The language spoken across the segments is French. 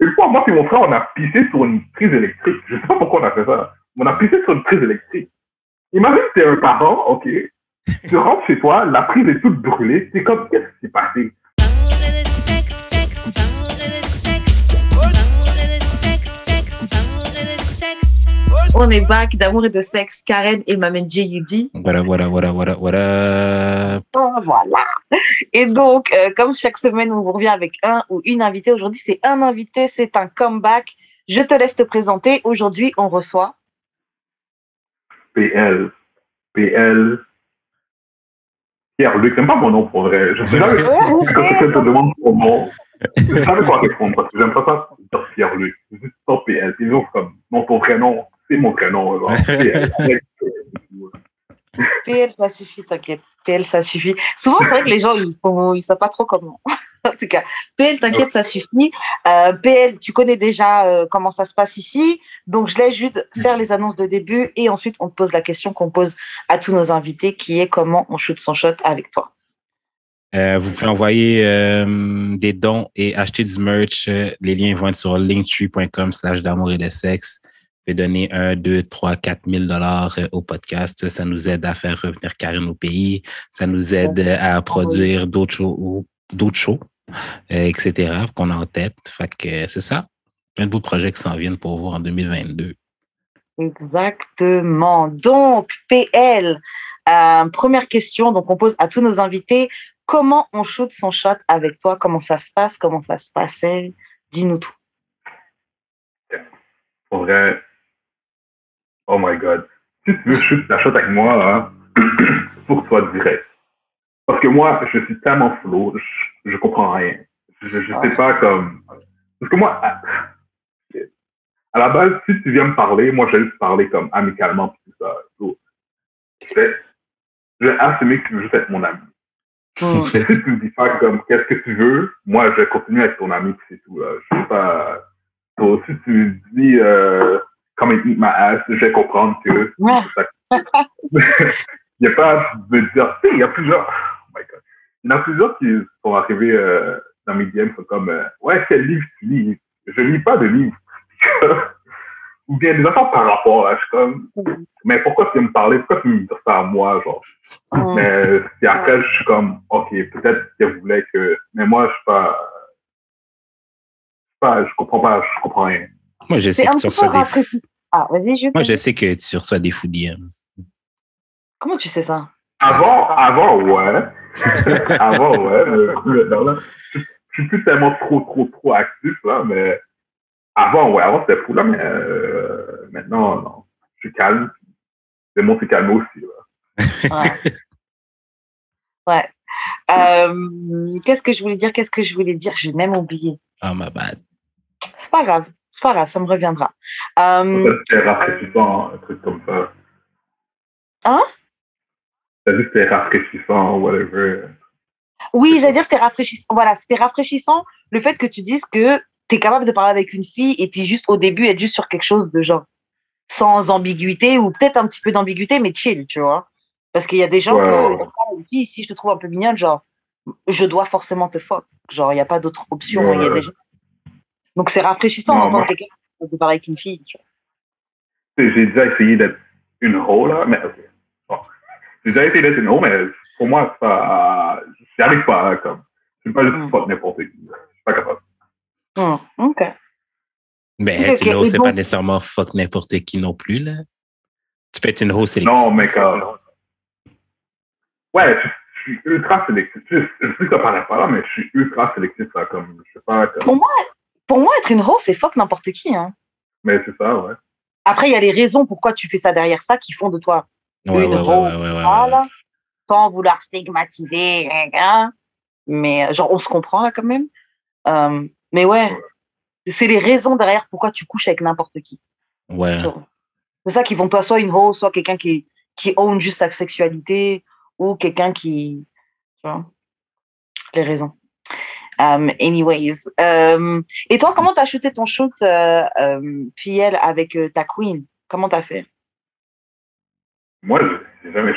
Une fois, moi et mon frère, on a pissé sur une prise électrique. Je sais pas pourquoi on a fait ça. On a pissé sur une prise électrique. Imagine que t'es un parent, ok. Tu rentres chez toi, la prise est toute brûlée. C'est comme, qu'est-ce qui s'est passé? On est back d'amour et de sexe, Karen et Maman J.U.D. Voilà. Oh, voilà. Et donc, comme chaque semaine, on vous revient avec un ou une invitée. Aujourd'hui, c'est un invité, c'est un comeback. Je te laisse te présenter. Aujourd'hui, on reçoit... PL. Pierre-Luc, c'est pas mon nom pour vrai. Je sais jamais quand quelqu'un te demande ton nom. Je savais quoi répondre parce que j'aime pas ça dire Pierre-Luc. C'est juste pas PL. C'est juste comme, non, ton prénom, c'est mon prénom. Genre, PL. PL, ça suffit, t'inquiète. PL, ça suffit. Souvent, c'est vrai que les gens, ils savent pas trop comment. En tout cas, PL, t'inquiète, ça suffit. PL, tu connais déjà comment ça se passe ici. Donc, je laisse juste faire les annonces de début et ensuite, on te pose la question qu'on pose à tous nos invités qui est comment on shoot son shot avec toi. Vous pouvez envoyer des dons et acheter du merch. Les liens vont être sur linktree.com/d'amour et de sexe. Vous pouvez donner 1, 2, 3, 4 000 $ au podcast. Ça nous aide à faire revenir Karen au pays. Ça nous aide à produire d'autres shows, etc. qu'on a en tête. Fait que c'est ça. Plein de beaux projets qui s'en viennent pour vous en 2022. Exactement. Donc, PL, première question donc on pose à tous nos invités. Comment on shoot son shot avec toi? Comment ça se passe? Comment ça se passait? Dis-nous tout. Pour vrai, oh my God. Si tu veux shoot ta shot avec moi, hein, faut que tu sois direct. Parce que moi, je suis tellement flow, je comprends rien. Je sais pas comme... Parce que moi, à la base, si tu viens me parler, moi, je vais juste parler comme amicalement tout ça. Je vais assumer que tu veux juste être mon ami. Si tu me dis pas comme qu'est-ce que tu veux, moi je vais continuer à être ton ami, c'est tout. Là. Je sais pas. Donc, si tu me dis come and eat my ass, je vais comprendre que. Il y a pas de dire. Tu sais, il y a plusieurs. Oh my God. Il y en a plusieurs qui sont arrivés dans mes DMs, sont comme ouais, quel livre tu lis? Je lis pas de livre. Ou bien des affaires par rapport là, je suis comme. Mais pourquoi tu veux me parler? Pourquoi tu me dis ça à moi, genre? Mais puis après, je suis comme, ok, peut-être qu'elle voulait que... Mais moi, je suis pas... Je comprends rien. Moi, je sais que tu reçois des... Ah, vas-y, Moi, je sais que tu reçois des fous DMs. Comment tu sais ça? Avant, ouais. Avant, ouais. Je suis plus tellement trop actif, là, mais... Avant, c'était fou, là, mais maintenant, non. Je suis calme. Le monde s'est calmé aussi, là. Ouais. Qu'est-ce que je voulais dire? J'ai même oublié. Oh, my bad. C'est pas grave, ça me reviendra. Peut-être c'était rafraîchissant, un truc comme ça. Hein? T'as dit que c'était rafraîchissant, whatever. Oui, j'allais dire c'était rafraîchissant. Voilà, c'était rafraîchissant le fait que tu dises que t'es capable de parler avec une fille et puis juste au début être juste sur quelque chose de genre sans ambiguïté ou peut-être un petit peu d'ambiguïté, mais chill, tu vois. Parce qu'il y a des gens une fille, si je te trouve un peu mignonne, genre, je dois forcément te fuck. Genre, il n'y a pas d'autre option. Il y a des gens... Donc, c'est rafraîchissant d'entendre quelqu'un de parler avec une fille, tu vois. J'ai déjà essayé d'être une ho, là, mais ok. Bon. J'ai déjà essayé d'être une ho, mais pour moi, ça, j'y arrive pas, comme. Je ne peux pas juste fuck n'importe qui. Je suis pas capable. Ok. Ben, être une ho, c'est pas nécessairement fuck n'importe qui non plus, là. Tu peux être une ho sélective. Non, mais comme... Ouais, je suis ultra sélectif. Je sais que ça paraît pas là, mais je suis ultra sélectif, là, comme... Je sais pas... Comme... Pour moi, être une ho, c'est fuck n'importe qui, hein. Mais c'est ça, ouais. Après, il y a les raisons pourquoi tu fais ça derrière ça qui font de toi une ho. Voilà. Sans vouloir stigmatiser, hein. Mais genre, on se comprend, là, quand même. Mais ouais, c'est les raisons derrière pourquoi tu couches avec n'importe qui. Ouais. C'est ça qui font de toi soit une ho, soit quelqu'un qui own juste sa sexualité ou quelqu'un qui... Tu vois, les raisons. Anyways. Et toi, comment t'as shooté ton shoot, PL, avec ta queen? Comment t'as fait? Moi, j'ai jamais...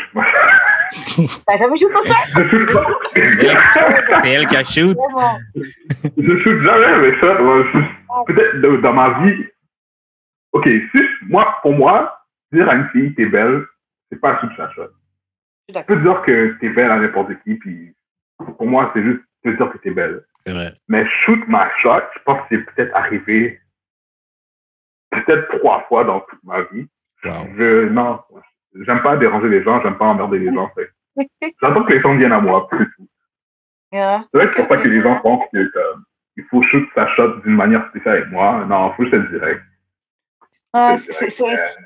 T'as jamais shooté ton shot? C'est elle qui a shoot. Je shoot jamais avec ça. Moi, peut-être dans ma vie, ok, pour moi, dire à une fille, t'es belle, c'est pas un shoot sa shot. Tu peux dire que t'es belle à n'importe qui, puis pour moi, c'est juste te dire que t'es belle. C'est vrai. Mais shoot ma shot, je pense que c'est peut-être arrivé peut-être 3 fois dans toute ma vie. Wow. Non, j'aime pas déranger les gens, j'aime pas emmerder les gens. J'attends que les gens viennent à moi, c'est tout. Yeah. C'est vrai que c'est pas que les gens pensent que il faut shoot sa shot d'une manière spéciale avec moi. Non, faut que je te le dirais.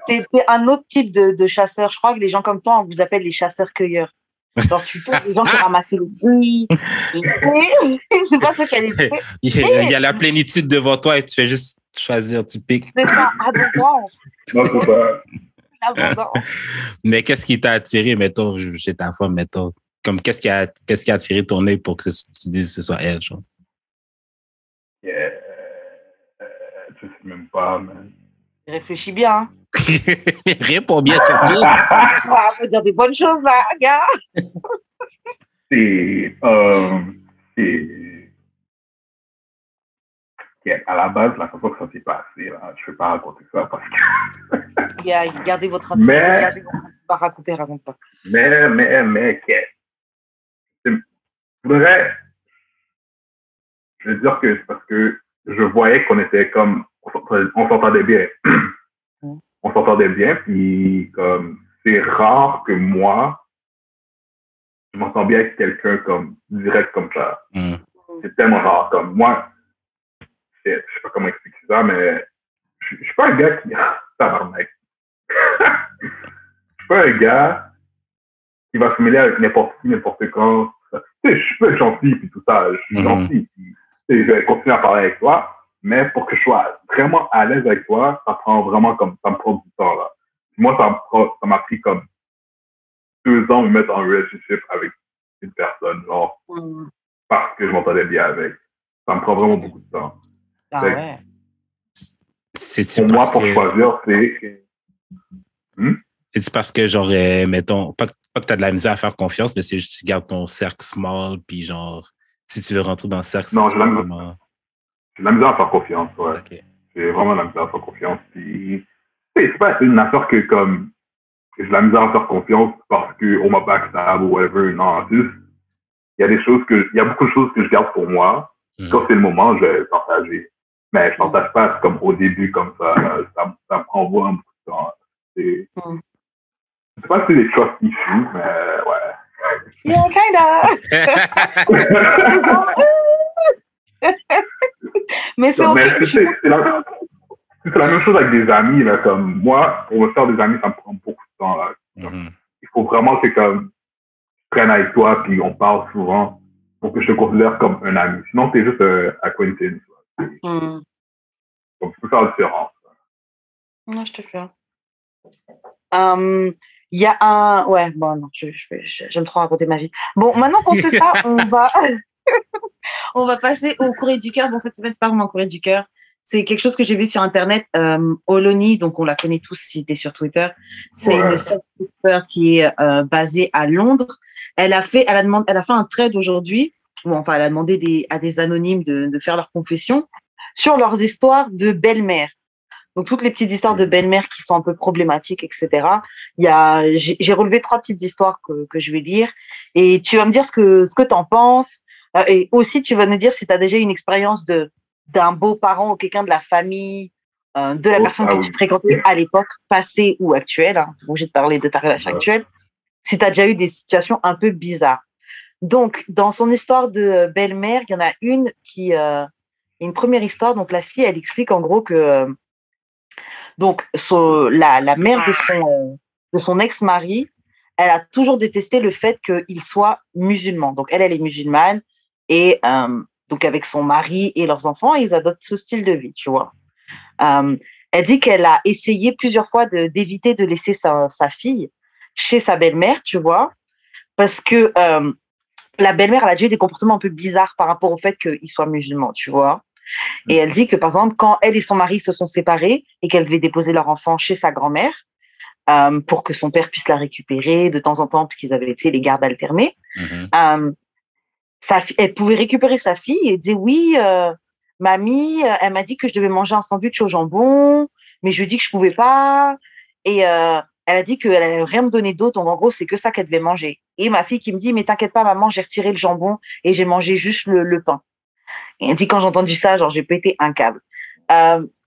T'es un autre type de chasseur. Je crois que les gens comme toi, on vous appelle les chasseurs-cueilleurs. Genre, tu trouves les gens qui ramassent les fruits. C'est pas ça qu'elle est. Il y a la plénitude devant toi et tu fais juste choisir, tu piques. C'est pas abondance. Non, c'est pas. L'abondance. Mais qu'est-ce qui t'a attiré, mettons, chez ta femme, mettons? Comme qu'est-ce qui a attiré ton œil pour que tu dises que ce soit elle, genre? Yeah. Je sais même pas, man. Réfléchis bien. Hein. Réponds bien surtout. Faut dire des bonnes choses, là, gars. À la base, la façon que ça s'est passé, là, je ne vais pas raconter ça parce que. Gardez votre intimité. Pas raconter, raconte pas. Mais, je veux dire que c'est parce que je voyais qu'on était comme, on s'entendait bien. On s'entendait bien, puis comme, c'est rare que moi, je m'entends bien avec quelqu'un comme, direct comme ça. C'est tellement rare, comme moi, je sais pas comment expliquer ça, mais je suis pas un gars qui, tabarnak. Je suis pas un gars qui va se mêler avec n'importe qui, n'importe quand. Tu sais, je peux être gentil, puis tout ça, je suis gentil, puis je vais continuer à parler avec toi. Mais pour que je sois vraiment à l'aise avec toi, ça prend vraiment comme, ça me prend du temps, là. Moi, ça m'a pris comme 2 ans de me mettre en relationship avec une personne, genre, parce que je m'entendais bien avec. Ça me prend vraiment beaucoup de temps. Ah ouais. Pour moi, pour choisir, c'est... C'est-tu parce que, genre, mettons, pas que tu as de la misère à faire confiance, mais c'est juste que tu gardes ton cercle small, puis genre, si tu veux rentrer dans le cercle, non, c'est vraiment... J'ai de la misère à faire confiance, ouais. Okay. J'ai vraiment de la misère à faire confiance. Puis, c'est pas une affaire que, comme, j'ai de la misère à faire confiance parce qu'on m'a backstab ou whatever. Non, juste, il y a beaucoup de choses que je garde pour moi. Quand c'est le moment, je vais partager. Mais je partage pas comme au début, comme ça. Ça me prend vraiment beaucoup de temps. Je sais pas si c'est des trust issues, mais ouais. Yeah, kinda. Mais c'est ok. C'est la même chose avec des amis, là, comme moi, pour me faire des amis, ça me prend beaucoup de temps, là. Il faut vraiment que comme je prenne avec toi, puis on parle souvent pour que je te considère comme un ami. Sinon, t'es juste un acquaintance. Donc, tu peux faire la différence. Non, je te fais. Il y a un... Ouais, bon, non, j'aime trop raconter ma vie. Bon, maintenant qu'on sait ça, on va passer au courrier du cœur. Bon, cette semaine, c'est pas vraiment un courrier du cœur. C'est quelque chose que j'ai vu sur Internet. Oloni, donc on la connaît tous si t'es sur Twitter. C'est une self-tester qui est basée à Londres. Elle a fait un thread aujourd'hui, où enfin, elle a demandé à des anonymes de faire leur confession sur leurs histoires de belle-mère. Donc, toutes les petites histoires de belle-mère qui sont un peu problématiques, etc. J'ai relevé 3 petites histoires que je vais lire. Et tu vas me dire ce que t'en penses. Et aussi, tu vas nous dire si tu as déjà une expérience d'un beau-parent ou quelqu'un de la famille, de la personne que tu fréquentais à l'époque, passée ou actuelle. Hein. Bon, j'ai parlé de ta relation actuelle. Si tu as déjà eu des situations un peu bizarres. Donc, dans son histoire de belle-mère, il y en a une qui... une première histoire. Donc, la fille, elle explique en gros que... donc, la mère de son ex-mari, elle a toujours détesté le fait qu'il soit musulman. Donc, elle est musulmane. Et donc, avec son mari et leurs enfants, ils adoptent ce style de vie, tu vois. Elle dit qu'elle a essayé plusieurs fois d'éviter de laisser sa fille chez sa belle-mère, tu vois, parce que la belle-mère, elle a déjà eu des comportements un peu bizarres par rapport au fait qu'il soit musulman, tu vois. Et elle dit que, par exemple, quand elle et son mari se sont séparés et qu'elle devait déposer leur enfant chez sa grand-mère pour que son père puisse la récupérer de temps en temps, puisqu'ils avaient été les gardes alternés, elle pouvait récupérer sa fille et disait oui, mamie, elle m'a dit que je devais manger un sandwich au jambon, mais je lui ai dit que je pouvais pas. Et elle a dit qu'elle allait rien me donner d'autre. Donc, en gros, c'est que ça qu'elle devait manger. Et ma fille qui me dit, mais t'inquiète pas, maman, j'ai retiré le jambon et j'ai mangé juste le pain. Et elle dit, quand j'ai entendu ça, genre, j'ai pété un câble.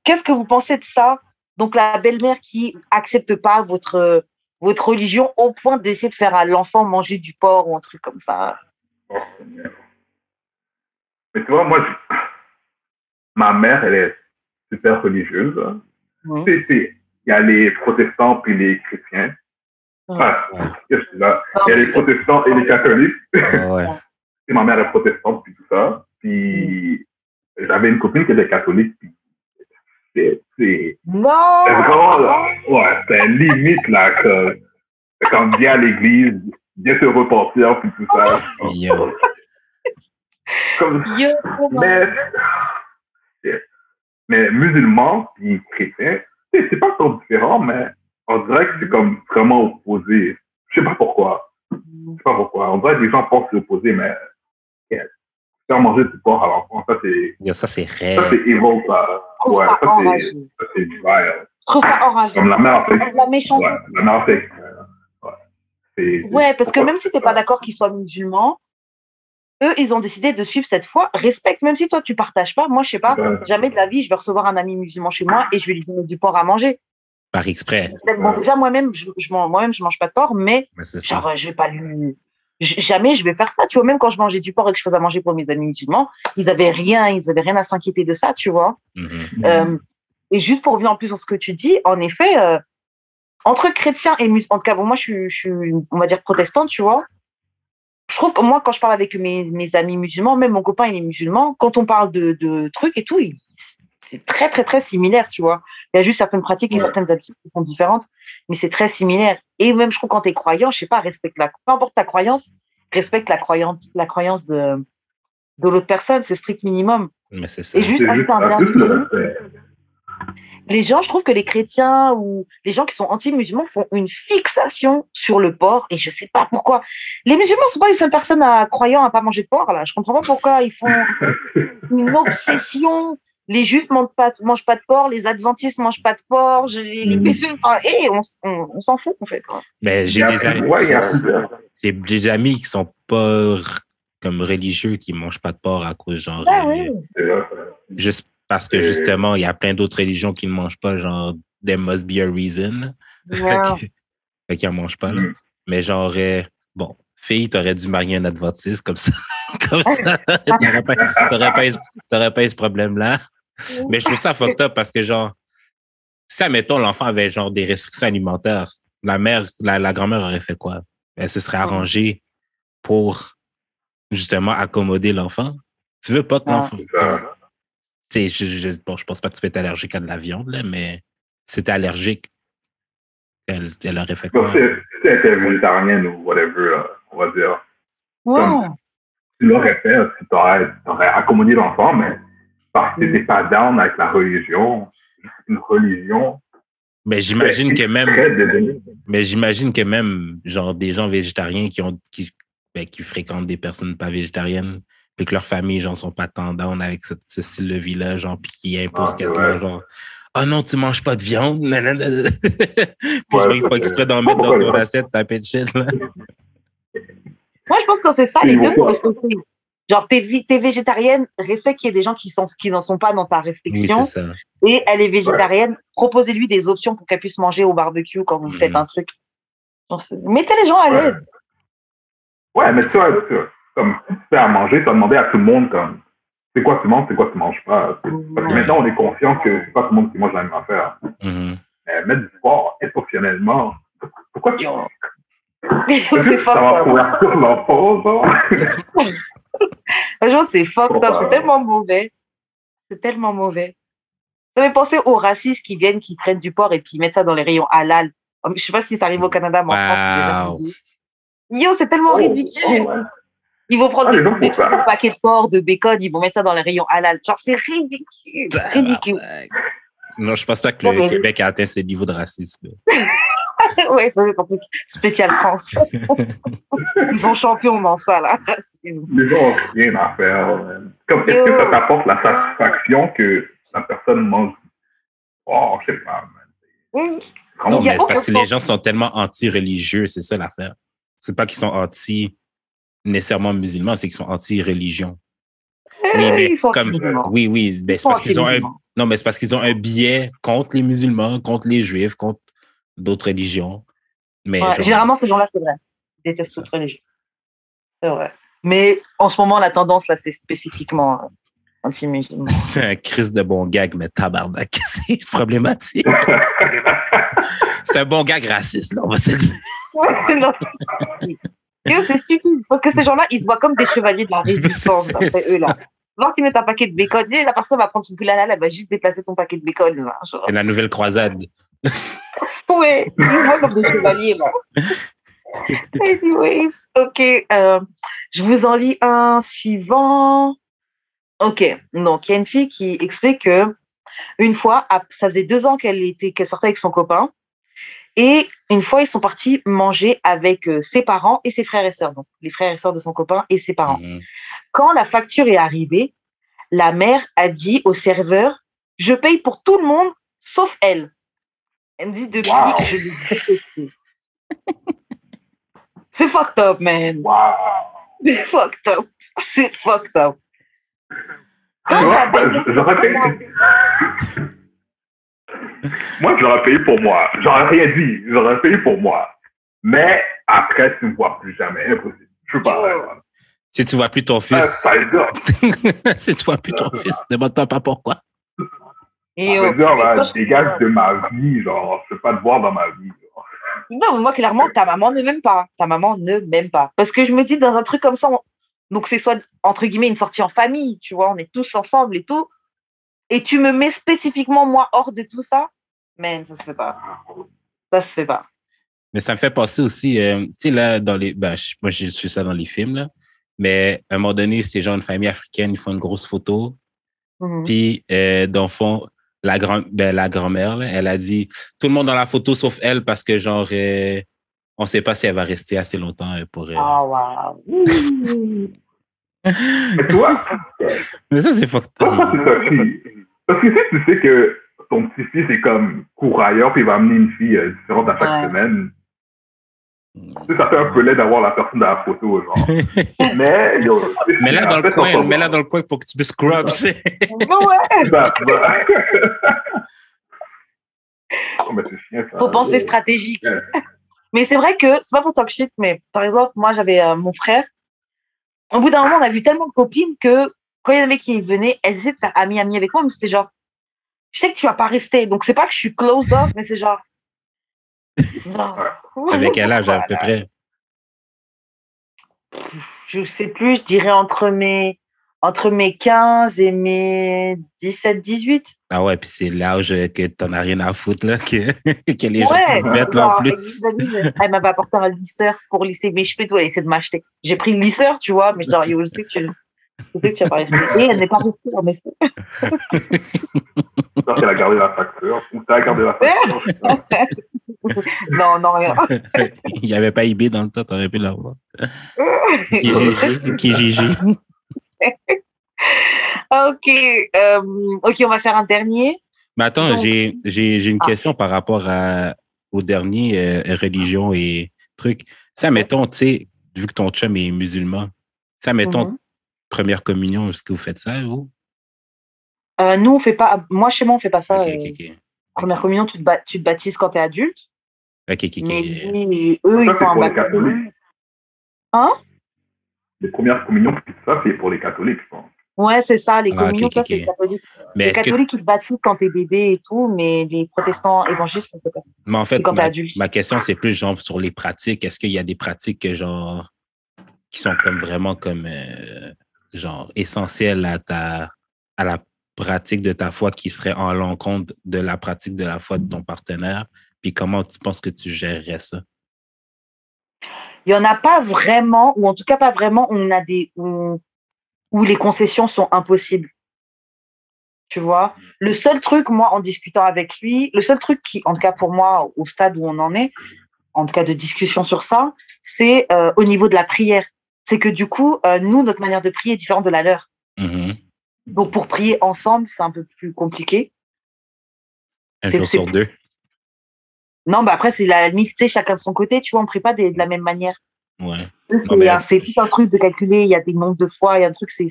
Qu'est-ce que vous pensez de ça? Donc, la belle-mère qui accepte pas votre religion au point d'essayer de faire à l'enfant manger du porc ou un truc comme ça. Mais tu vois, moi, ma mère, elle est super religieuse. Il y a les protestants puis les chrétiens. Il y a les protestants et les catholiques. Et ma mère est protestante puis tout ça. Puis j'avais une copine qui était catholique. Puis c'est vraiment là, c'est limite là que quand vient à l'église, bien se repentir puis tout ça. Mais musulmans puis chrétiens, c'est pas trop différent, mais on dirait que c'est comme vraiment opposé. Je sais pas pourquoi. On dirait que les gens pensent s'opposer, mais faire manger du porc à l'enfant, ça c'est. Ça c'est réel. Ça c'est évil, ça. Ouais, ça c'est vile. Je trouve ça enrageant. Comme la mère fait. La méchanceté. Ouais, la mère fait. Ouais, parce que même si t'es pas d'accord qu'ils soient musulmans, eux, ils ont décidé de suivre cette foi. Respecte, même si toi, tu partages pas. Moi, je sais pas, jamais de la vie, je vais recevoir un ami musulman chez moi et je vais lui donner du porc à manger. Par exprès. Bon, déjà, moi-même, je mange pas de porc, mais genre, je vais pas lui... Jamais je vais faire ça, tu vois. Même quand je mangeais du porc et que je faisais à manger pour mes amis musulmans, ils avaient rien à s'inquiéter de ça, tu vois. Et juste pour revenir en plus sur ce que tu dis, en effet, entre chrétiens et musulmans, en tout cas, bon, moi, je suis, on va dire, protestante, tu vois. Je trouve que moi, quand je parle avec mes amis musulmans, même mon copain, il est musulman, quand on parle de trucs et tout, c'est très, très, très similaire, tu vois. Il y a juste certaines pratiques et certaines habitudes qui sont différentes, mais c'est très similaire. Et même, je trouve, quand t'es croyant, je sais pas, peu importe ta croyance, respecte la croyance de l'autre personne, c'est strict minimum. Mais c'est ça. Et juste un dernier truc. Les gens, je trouve que les chrétiens ou les gens qui sont anti-musulmans font une fixation sur le porc et je sais pas pourquoi. Les musulmans sont pas les seules personnes croyant à pas manger de porc, là. Je comprends pas pourquoi ils font une obsession. Les juifs mangent pas de porc, les adventistes mangent pas de porc, les musulmans, on s'en fout, en fait. Mais j'ai des amis qui sont pas comme religieux qui mangent pas de porc à cause genre juste parce que justement il y a plein d'autres religions qui ne mangent pas, genre there must be a reason. Fait qu'ils en mangent pas là. Mais genre bon, fille, t'aurais dû marier un adventiste comme ça. Comme ça. T'aurais pas eu ce problème-là. Mais je trouve ça fucked up parce que genre si admettons l'enfant avait genre des restrictions alimentaires, la grand-mère aurait fait quoi? Elle se serait arrangée pour justement accommoder l'enfant. Tu veux pas que l'enfant... je pense pas que tu peux être allergique à de la viande, là, mais si t'es allergique, elle aurait fait quoi? Si elle était végétarienne ou whatever, on va dire. Comme, tu l'aurais fait, tu aurais accommodé l'enfant, mais parce que t'étais pas down avec la religion, une religion... Mais j'imagine que même genre des gens végétariens qui fréquentent des personnes pas végétariennes, puis que leur famille genre sont pas tant down avec ce style de vie là, genre puis qui imposent quasiment genre oh non, tu manges pas de viande. Puis je pas exprès d'en mettre dans ton assiette, taper de shit là. Moi je pense que c'est ça, les deux faut respecter. Genre t'es végétarienne, respecte qu'il y ait des gens qui n'en sont pas dans ta réflexion. Oui, c'est ça. Et elle est végétarienne, proposez-lui des options pour qu'elle puisse manger au barbecue quand vous faites un truc. Genre, mettez les gens à l'aise. Ouais, mais tu vois, comme si tu fais à manger, tu vas demander à tout le monde comme c'est quoi tu manges, c'est quoi tu manges pas. Parce que maintenant, on est conscient que c'est pas tout le monde qui mange la même affaire. Mettre du porc intentionnellement, pourquoi tu manges? C'est fucked up. Franchement, c'est fucked up. C'est tellement mauvais. C'est tellement mauvais. Ça me fait penser aux racistes qui viennent, qui prennent du porc et puis mettent ça dans les rayons halal. Je sais pas si ça arrive au Canada, mais en France, c'est déjà... Yo, c'est tellement ridicule. Ils vont prendre des trucs, un paquet de porc, de bacon, ils vont mettre ça dans les rayons halal. Genre, c'est ridicule. Non, je pense pas que le Québec a atteint ce niveau de racisme. Ouais, ça c'est un truc spécial France. Ils sont champions dans ça, là. Les gens n'ont rien à faire. Comme, est-ce que ça t'apporte la satisfaction que la personne mange? Oh, je sais pas, man. Non, mais c'est parce que les gens sont tellement anti-religieux, c'est ça l'affaire. C'est pas qu'ils sont nécessairement musulmans, c'est qu'ils sont anti-religion. Oui, mais oui, mais c'est parce qu'ils ont c'est parce qu'ils ont un biais contre les musulmans, contre les juifs, contre d'autres religions. Mais généralement, ces gens-là, c'est vrai. Ils détestent toute religion. C'est vrai. Mais en ce moment, la tendance, là, c'est spécifiquement anti-musulman. C'est un crise de bon gag, mais tabarnak, c'est problématique. C'est un bon gag raciste, là, on va se dire. Non, c'est stupide, parce que ces gens-là, ils se voient comme des chevaliers de la résistance, eux, là. Lorsqu'ils mettent un paquet de bacon, la personne va prendre son poulet à elle va juste déplacer ton paquet de bacon, là. C'est la nouvelle croisade. Ouais, ils se voient comme des chevaliers, là. Anyways, ok, je vous en lis un suivant. Ok, donc il y a une fille qui explique que une fois, ça faisait 2 ans qu'elle sortait avec son copain, et une fois ils sont partis manger avec ses parents et ses frères et sœurs, donc les frères et sœurs de son copain et ses parents. Quand la facture est arrivée, la mère a dit au serveur, je paye pour tout le monde sauf elle. Elle me dit depuis, je l'ai détesté. C'est fucked up, man. Wow. C'est fucked up. C'est fucked up. J'aurais payé. Moi, j'aurais payé pour moi. J'aurais rien dit. J'aurais payé pour moi. Mais après, tu ne me vois plus jamais. Impossible. Je peux pas. Si tu vois plus ton fils. Si tu vois plus ton fils, demande-toi pas pourquoi. Dégage de ma vie. Genre, je peux pas te voir dans ma vie. Genre. Non, mais moi, clairement, ta maman ne m'aime pas. Ta maman ne m'aime pas. Parce que je me dis, dans un truc comme ça, donc c'est soit, entre guillemets, une sortie en famille, tu vois, on est tous ensemble et tout. Et tu me mets spécifiquement, moi, hors de tout ça. Man, ça se fait pas. Ça se fait pas. Mais ça me fait penser aussi, tu sais, là, moi, je suis ça dans les films, là. Mais à un moment donné, c'est genre une famille africaine, ils font une grosse photo. Puis, dans le fond, la grand-mère, là, elle a dit tout le monde dans la photo sauf elle parce que, genre, on ne sait pas si elle va rester assez longtemps pour. Oh, wow. Mais toi, mais ça, c'est fucked up. Parce que si tu sais que ton petit-fils est comme courailleur puis il va amener une fille différente à chaque semaine, ça fait un peu laid d'avoir la personne dans la photo, genre. Mais là dans le coin pour que tu puisses scrub, c'est. Faut penser stratégique. Mais c'est vrai que c'est pas pour talk shit, mais par exemple, moi j'avais mon frère. Au bout d'un moment, on a vu tellement de copines que quand il y en avait qui venaient, elles essaient de faire ami avec moi, mais c'était genre, je sais que tu vas pas rester, donc c'est pas que je suis closed off, mais c'est genre. Non. Avec quel âge à peu près? Je sais plus, je dirais entre mes 15 et mes 17, 18. Ah ouais, puis c'est l'âge que t'en as rien à foutre, là, que les gens te mettent là en plus. Elle m'avait apporté un lisseur pour lisser mes cheveux, elle essaie de m'acheter. J'ai pris le lisseur, tu vois, mais je dis, je sais que tu vas pas rester. Et elle n'est pas restée, en effet. J'espère qu'elle a gardé la facture. Ou t'as gardé la facture. Non, rien. Il n'y avait pas eBay dans le temps, t'aurais pu l'avoir. Kijiji. Ok, on va faire un dernier. Mais attends, j'ai une question par rapport au dernier, religion et trucs. Ça, mettons, tu sais, vu que ton chum est musulman, ça, mettons, première communion, est-ce que vous faites ça, vous? Nous, on fait pas. Moi, chez moi, on fait pas ça. Okay. Première communion, tu te baptises quand t'es adulte. Ok. Mais eux, ils font un baptême. Hein? Les premières communions, ça, c'est pour les catholiques, je pense. Ouais, c'est ça, les communions, ça, c'est les catholiques. Mais les catholiques, ils te baptisent quand t'es bébé et tout, mais les protestants évangélistes, on fait pas ça. Mais en fait, quand t'es adulte. Ma question, c'est plus genre sur les pratiques. Est-ce qu'il y a des pratiques genre qui sont comme vraiment comme genre essentielles à la pratique de ta foi qui serait en l'encontre de la pratique de la foi de ton partenaire? Puis comment tu penses que tu gérerais ça? Il n'y en a pas vraiment, ou en tout cas pas vraiment, où les concessions sont impossibles. Tu vois? Le seul truc, moi, en discutant avec lui, le seul truc qui, en tout cas pour moi, au stade où on en est, en tout cas de discussion sur ça, c'est au niveau de la prière. C'est que du coup, nous, notre manière de prier est différente de la leur. Donc, pour prier ensemble, c'est un peu plus compliqué. Un jour sur deux. Non, bah après, c'est la limite, tu sais, chacun de son côté, tu vois, on ne prie pas de la même manière. Ouais. C'est tout un truc de calculer, il y a des nombres de fois, il y a un truc, c'est.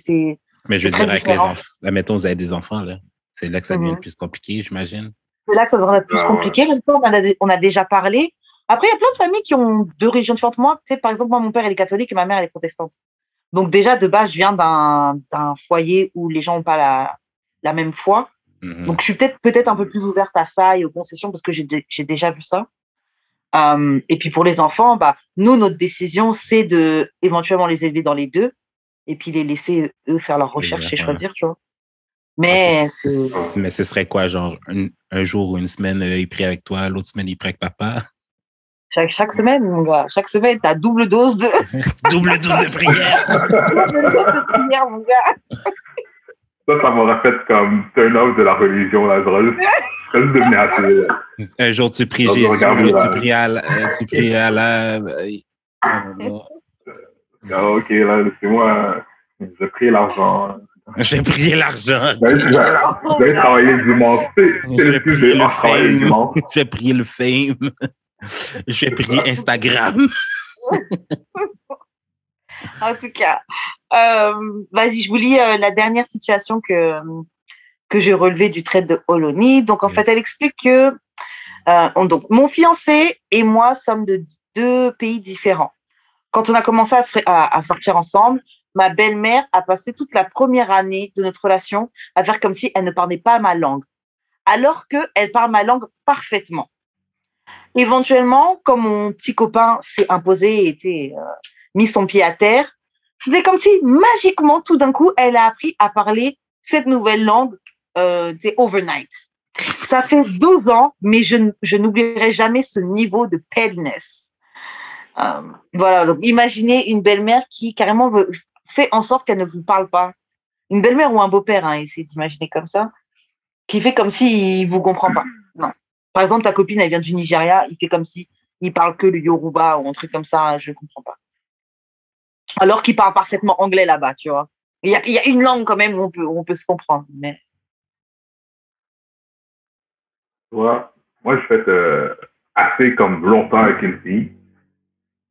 Mais je veux dire, avec les enfants, mettons, vous avez des enfants, là. C'est là que ça devient le plus compliqué, j'imagine. C'est là que ça devient le plus compliqué. Même temps, on a déjà parlé. Après, il y a plein de familles qui ont deux religions différentes. Moi, tu sais, par exemple, moi, mon père, il est catholique et ma mère, elle est protestante. Donc, déjà, de base, je viens d'un foyer où les gens n'ont pas la même foi. Donc, je suis peut-être un peu plus ouverte à ça et aux concessions parce que j'ai déjà vu ça. Et puis, pour les enfants, bah, nous, notre décision, c'est de éventuellement les élever dans les deux et puis les laisser, eux, faire leurs recherches et choisir, tu vois. Mais mais ce serait quoi, genre, un jour ou une semaine, il prie avec toi, l'autre semaine, il prie avec papa? Chaque semaine, mon gars. Chaque semaine, t'as double dose de... double dose de prière. Double dose de prière, mon gars. Ça m'aurait fait comme turn-off de la religion, là. J'aurais juste devenu assez... Un jour, tu pries Jésus, tu pries Allah. OK, là, laissez-moi... Je prie l'argent. J'ai prié l'argent. J'ai travaillé le dimanche. J'ai prié le fame. J'ai prié le fame. J'ai prié Instagram. En tout cas, vas-y, je vous lis la dernière situation que j'ai relevée du trade de Oloni. Donc, en fait, elle explique que donc, mon fiancé et moi sommes de deux pays différents. Quand on a commencé à sortir ensemble, ma belle-mère a passé toute la première année de notre relation à faire comme si elle ne parlait pas ma langue, alors qu'elle parle ma langue parfaitement. Éventuellement, comme mon petit copain s'est imposé et était mis son pied à terre, c'était comme si magiquement, tout d'un coup, elle a appris à parler cette nouvelle langue overnight. Ça fait 12 ans, mais je n'oublierai jamais ce niveau de pettiness. Voilà, donc imaginez une belle-mère qui carrément fait en sorte qu'elle ne vous parle pas. Une belle-mère ou un beau-père, hein, essayez d'imaginer comme ça, qui fait comme s'il ne vous comprend pas. Non. Par exemple, ta copine, elle vient du Nigeria, il fait comme si il parle que le Yoruba ou un truc comme ça, je ne comprends pas. Alors qu'il parle parfaitement anglais là-bas, tu vois. Il y a une langue quand même où on peut se comprendre. Mais... Ouais. Moi, je fais assez comme longtemps avec une fille.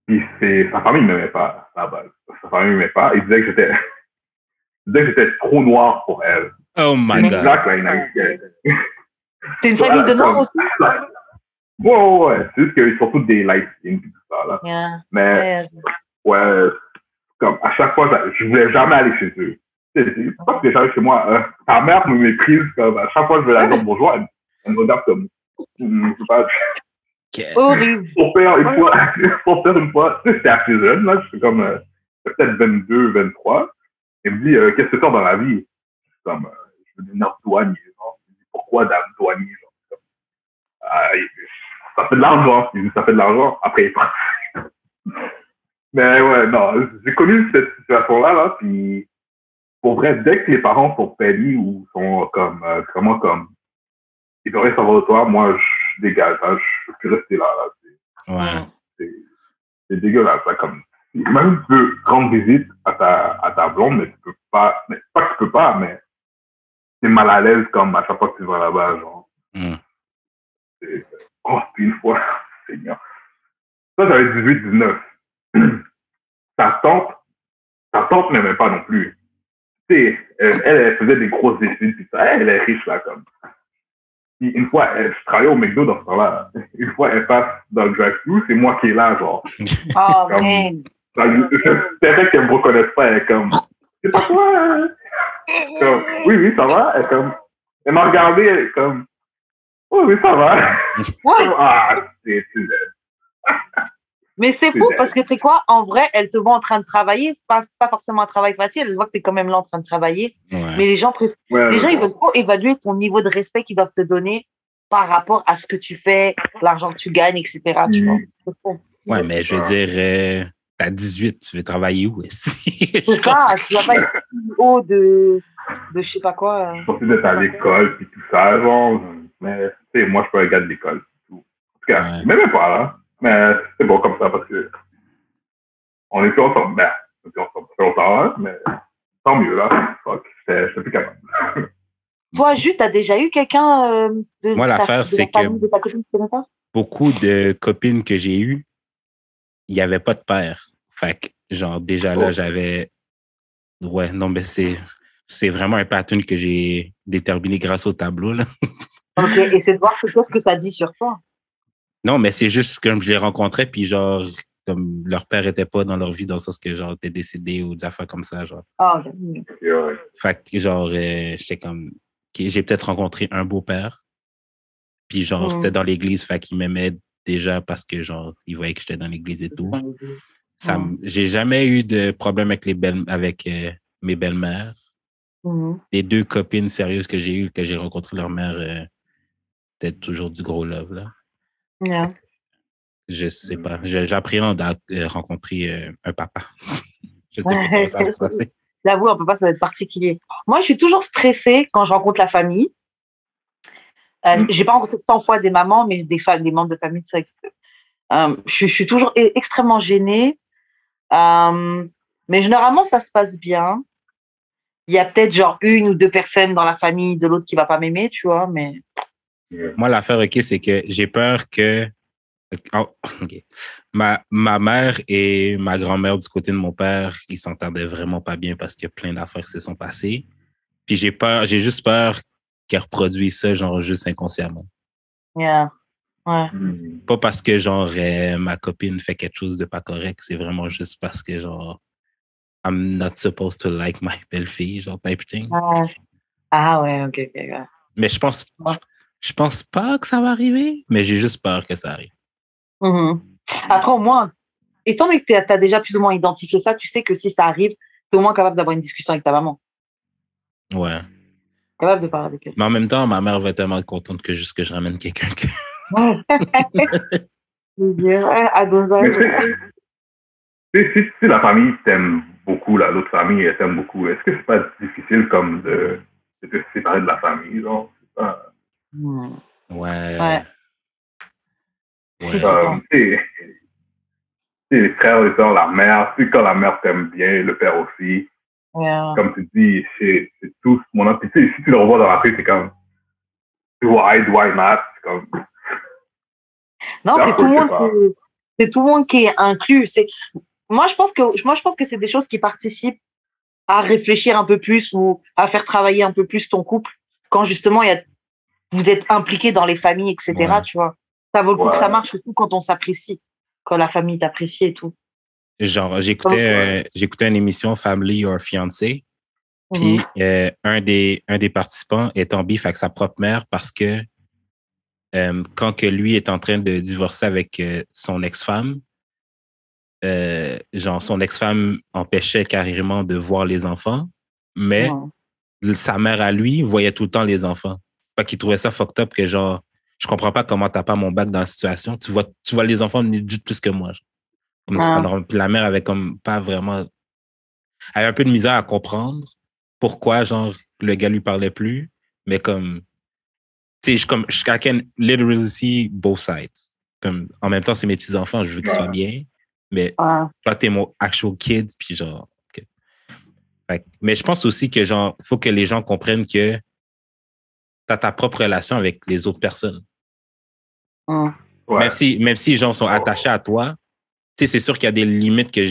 Puis sa famille ne m'aimait pas, à la base. Sa famille ne m'aimait pas. Il disait que j'étais trop noir pour elle. Oh my God. T'es une famille de noirs aussi? Ouais. C'est juste qu'ils sont tous des light skin et tout ça, là. Yeah. Mais, ouais, comme à chaque fois, je ne voulais jamais aller chez eux. C'est pas que j'arrive chez moi. Ta mère me méprise, comme à chaque fois que je vais la dire bonjour, elle me regarde comme. Je sais pas. Horrible. Pour faire une fois, tu sais, j'étais assez jeune, là, je suis comme peut-être 22, 23. Il me dit, qu'est-ce que tu fais dans la vie? Je suis comme, je veux devenir douanier. Genre. Il me dit, pourquoi douanier? Genre, ça fait de l'argent. Il dit, ça fait de l'argent. Après, il part. Mais ouais, non, j'ai connu cette situation-là, là, puis pour vrai, dès que les parents sont pénis ou sont comme, vraiment comme, ils veulent rien savoir de toi, moi, je dégage, hein, je peux plus rester là. C'est dégueulasse, là, comme, même tu peux rendre visite à ta blonde, mais tu peux pas, mais pas que tu peux pas, mais t'es mal à l'aise comme à chaque fois que tu vas là-bas, genre. Oh, puis une fois, Seigneur. Ça, j'avais 18, 19. Ta tante n'aimait pas non plus. Tu sais, elle faisait des grosses études, puis ça, elle est riche, là, comme. Puis une fois, je travaillais au McDo dans ce temps-là. Une fois, elle passe dans le drive-thru, c'est moi qui est là, genre. Oh, man. C'est vrai qu'elle me reconnaisse pas, elle est comme, c'est pas toi, hein? Comme, oui, ça va. Elle m'a regardé, elle est comme, oui, ça va. Mais c'est fou parce que tu sais quoi, en vrai, elle te voit en train de travailler. C'est pas forcément un travail facile. Elle voit que tu es quand même là en train de travailler. Ouais. Mais les gens ils veulent pas évaluer ton niveau de respect qu'ils doivent te donner par rapport à ce que tu fais, l'argent que tu gagnes, etc. Tu vois. C'est fou. Ouais, mais je veux dire, t'as 18, tu veux travailler où? C'est ça, tu vas pas être haut de je sais pas quoi. Je pensais d'être à l'école puis tout ça, genre. Mais tu sais, moi, je suis pas un gars de l'école. En tout cas, même pas là. Mais c'est bon comme ça parce que on était ensemble. Ben, on était ensemble. Ça fait longtemps, hein, mais tant mieux, là. Fuck, j'étais plus capable. Toi, Jus, t'as déjà eu quelqu'un Moi, l'affaire, de c'est la famille de ta copine qui connaît pas? beaucoup de copines que j'ai eues, il n'y avait pas de père. Fait que, genre, déjà là, j'avais... Ouais, non, mais c'est vraiment un pattern que j'ai déterminé grâce au tableau, là. Ok, et c'est de voir ce que ça dit sur toi. Non, mais c'est juste comme je les rencontrais, puis genre, comme leur père était pas dans leur vie, dans le sens que, genre, t'es décédé ou des affaires comme ça, genre. Ah, Ouais. Fait que, genre, j'étais comme... ok, j'ai peut-être rencontré un beau-père, puis genre, c'était dans l'église, fait qu'il m'aimait déjà parce que, genre, il voyait que j'étais dans l'église et tout. J'ai jamais eu de problème avec mes belles-mères. Les 2 copines sérieuses que j'ai eues, que j'ai rencontré leur mère, c'était toujours du gros love, là. Yeah. Je sais pas. J'appréhende à rencontrer un papa. Je sais pas comment ça va se passer. J'avoue, un papa, ça va être particulier. Moi, je suis toujours stressée quand je rencontre la famille. J'ai pas rencontré 100 fois des mamans, mais des membres de famille, tout ça, etc. Je suis toujours extrêmement gênée. Mais généralement, ça se passe bien. Il y a peut-être genre 1 ou 2 personnes dans la famille de l'autre qui va pas m'aimer, tu vois, mais... Moi, l'affaire, OK, c'est que j'ai peur que... Oh, okay. Ma mère et ma grand-mère du côté de mon père, ils s'entendaient vraiment pas bien parce qu'il y a plein d'affaires qui se sont passées. Puis j'ai juste peur qu'elle reproduise ça, genre, juste inconsciemment. Yeah. Ouais. Pas parce que, genre, ma copine fait quelque chose de pas correct, c'est vraiment juste parce que, genre, I'm not supposed to like my belle-fille, genre, type thing. Ah ouais, ok. Mais je pense pas que ça va arriver, mais j'ai juste peur que ça arrive. Après, au moins, étant donné que tu as déjà plus ou moins identifié ça, tu sais que si ça arrive, tu es au moins capable d'avoir une discussion avec ta maman. Ouais. Capable de parler avec elle. Mais en même temps, ma mère va être tellement contente que juste que je ramène quelqu'un que... Si la famille t'aime beaucoup, l'autre famille elle t'aime beaucoup, est-ce que c'est pas difficile comme de te séparer de la famille, genre? Ouais. Les frères, les soeurs, la mère, quand la mère t'aime bien, le père aussi. Yeah. Comme tu dis, c'est tout mon nom. Puis si tu le revois dans la rue, c'est comme why not? Comme, non, c'est tout le monde qui est inclus. Moi, je pense que c'est des choses qui participent à réfléchir un peu plus ou à faire travailler un peu plus ton couple quand justement vous êtes impliqués dans les familles, etc. Ouais. Tu vois, ça vaut le coup que ça marche, surtout quand on s'apprécie, quand la famille t'apprécie et tout. Genre, j'écoutais une émission Family or Fiancé, puis un des participants est en bif avec sa propre mère parce que quand que lui est en train de divorcer avec son ex-femme, genre son ex-femme empêchait carrément de voir les enfants, mais sa mère à lui voyait tout le temps les enfants. Fait qu'il trouvait ça fucked up que genre, je comprends pas comment t'as pas mon bac dans la situation. Tu vois les enfants plus que moi. Comme c'est pas normal. Puis la mère avait comme pas vraiment... Elle avait un peu de misère à comprendre pourquoi, genre, le gars lui parlait plus, mais comme... Tu sais, I can literally see both sides. Comme, en même temps, c'est mes petits-enfants, je veux qu'ils soient bien, mais toi, t'es mon actual kid, puis genre... Okay. Mais je pense aussi que, genre, faut que les gens comprennent que t'as ta propre relation avec les autres personnes. Même si les gens sont attachés à toi, tu sais, c'est sûr qu'il y a des limites que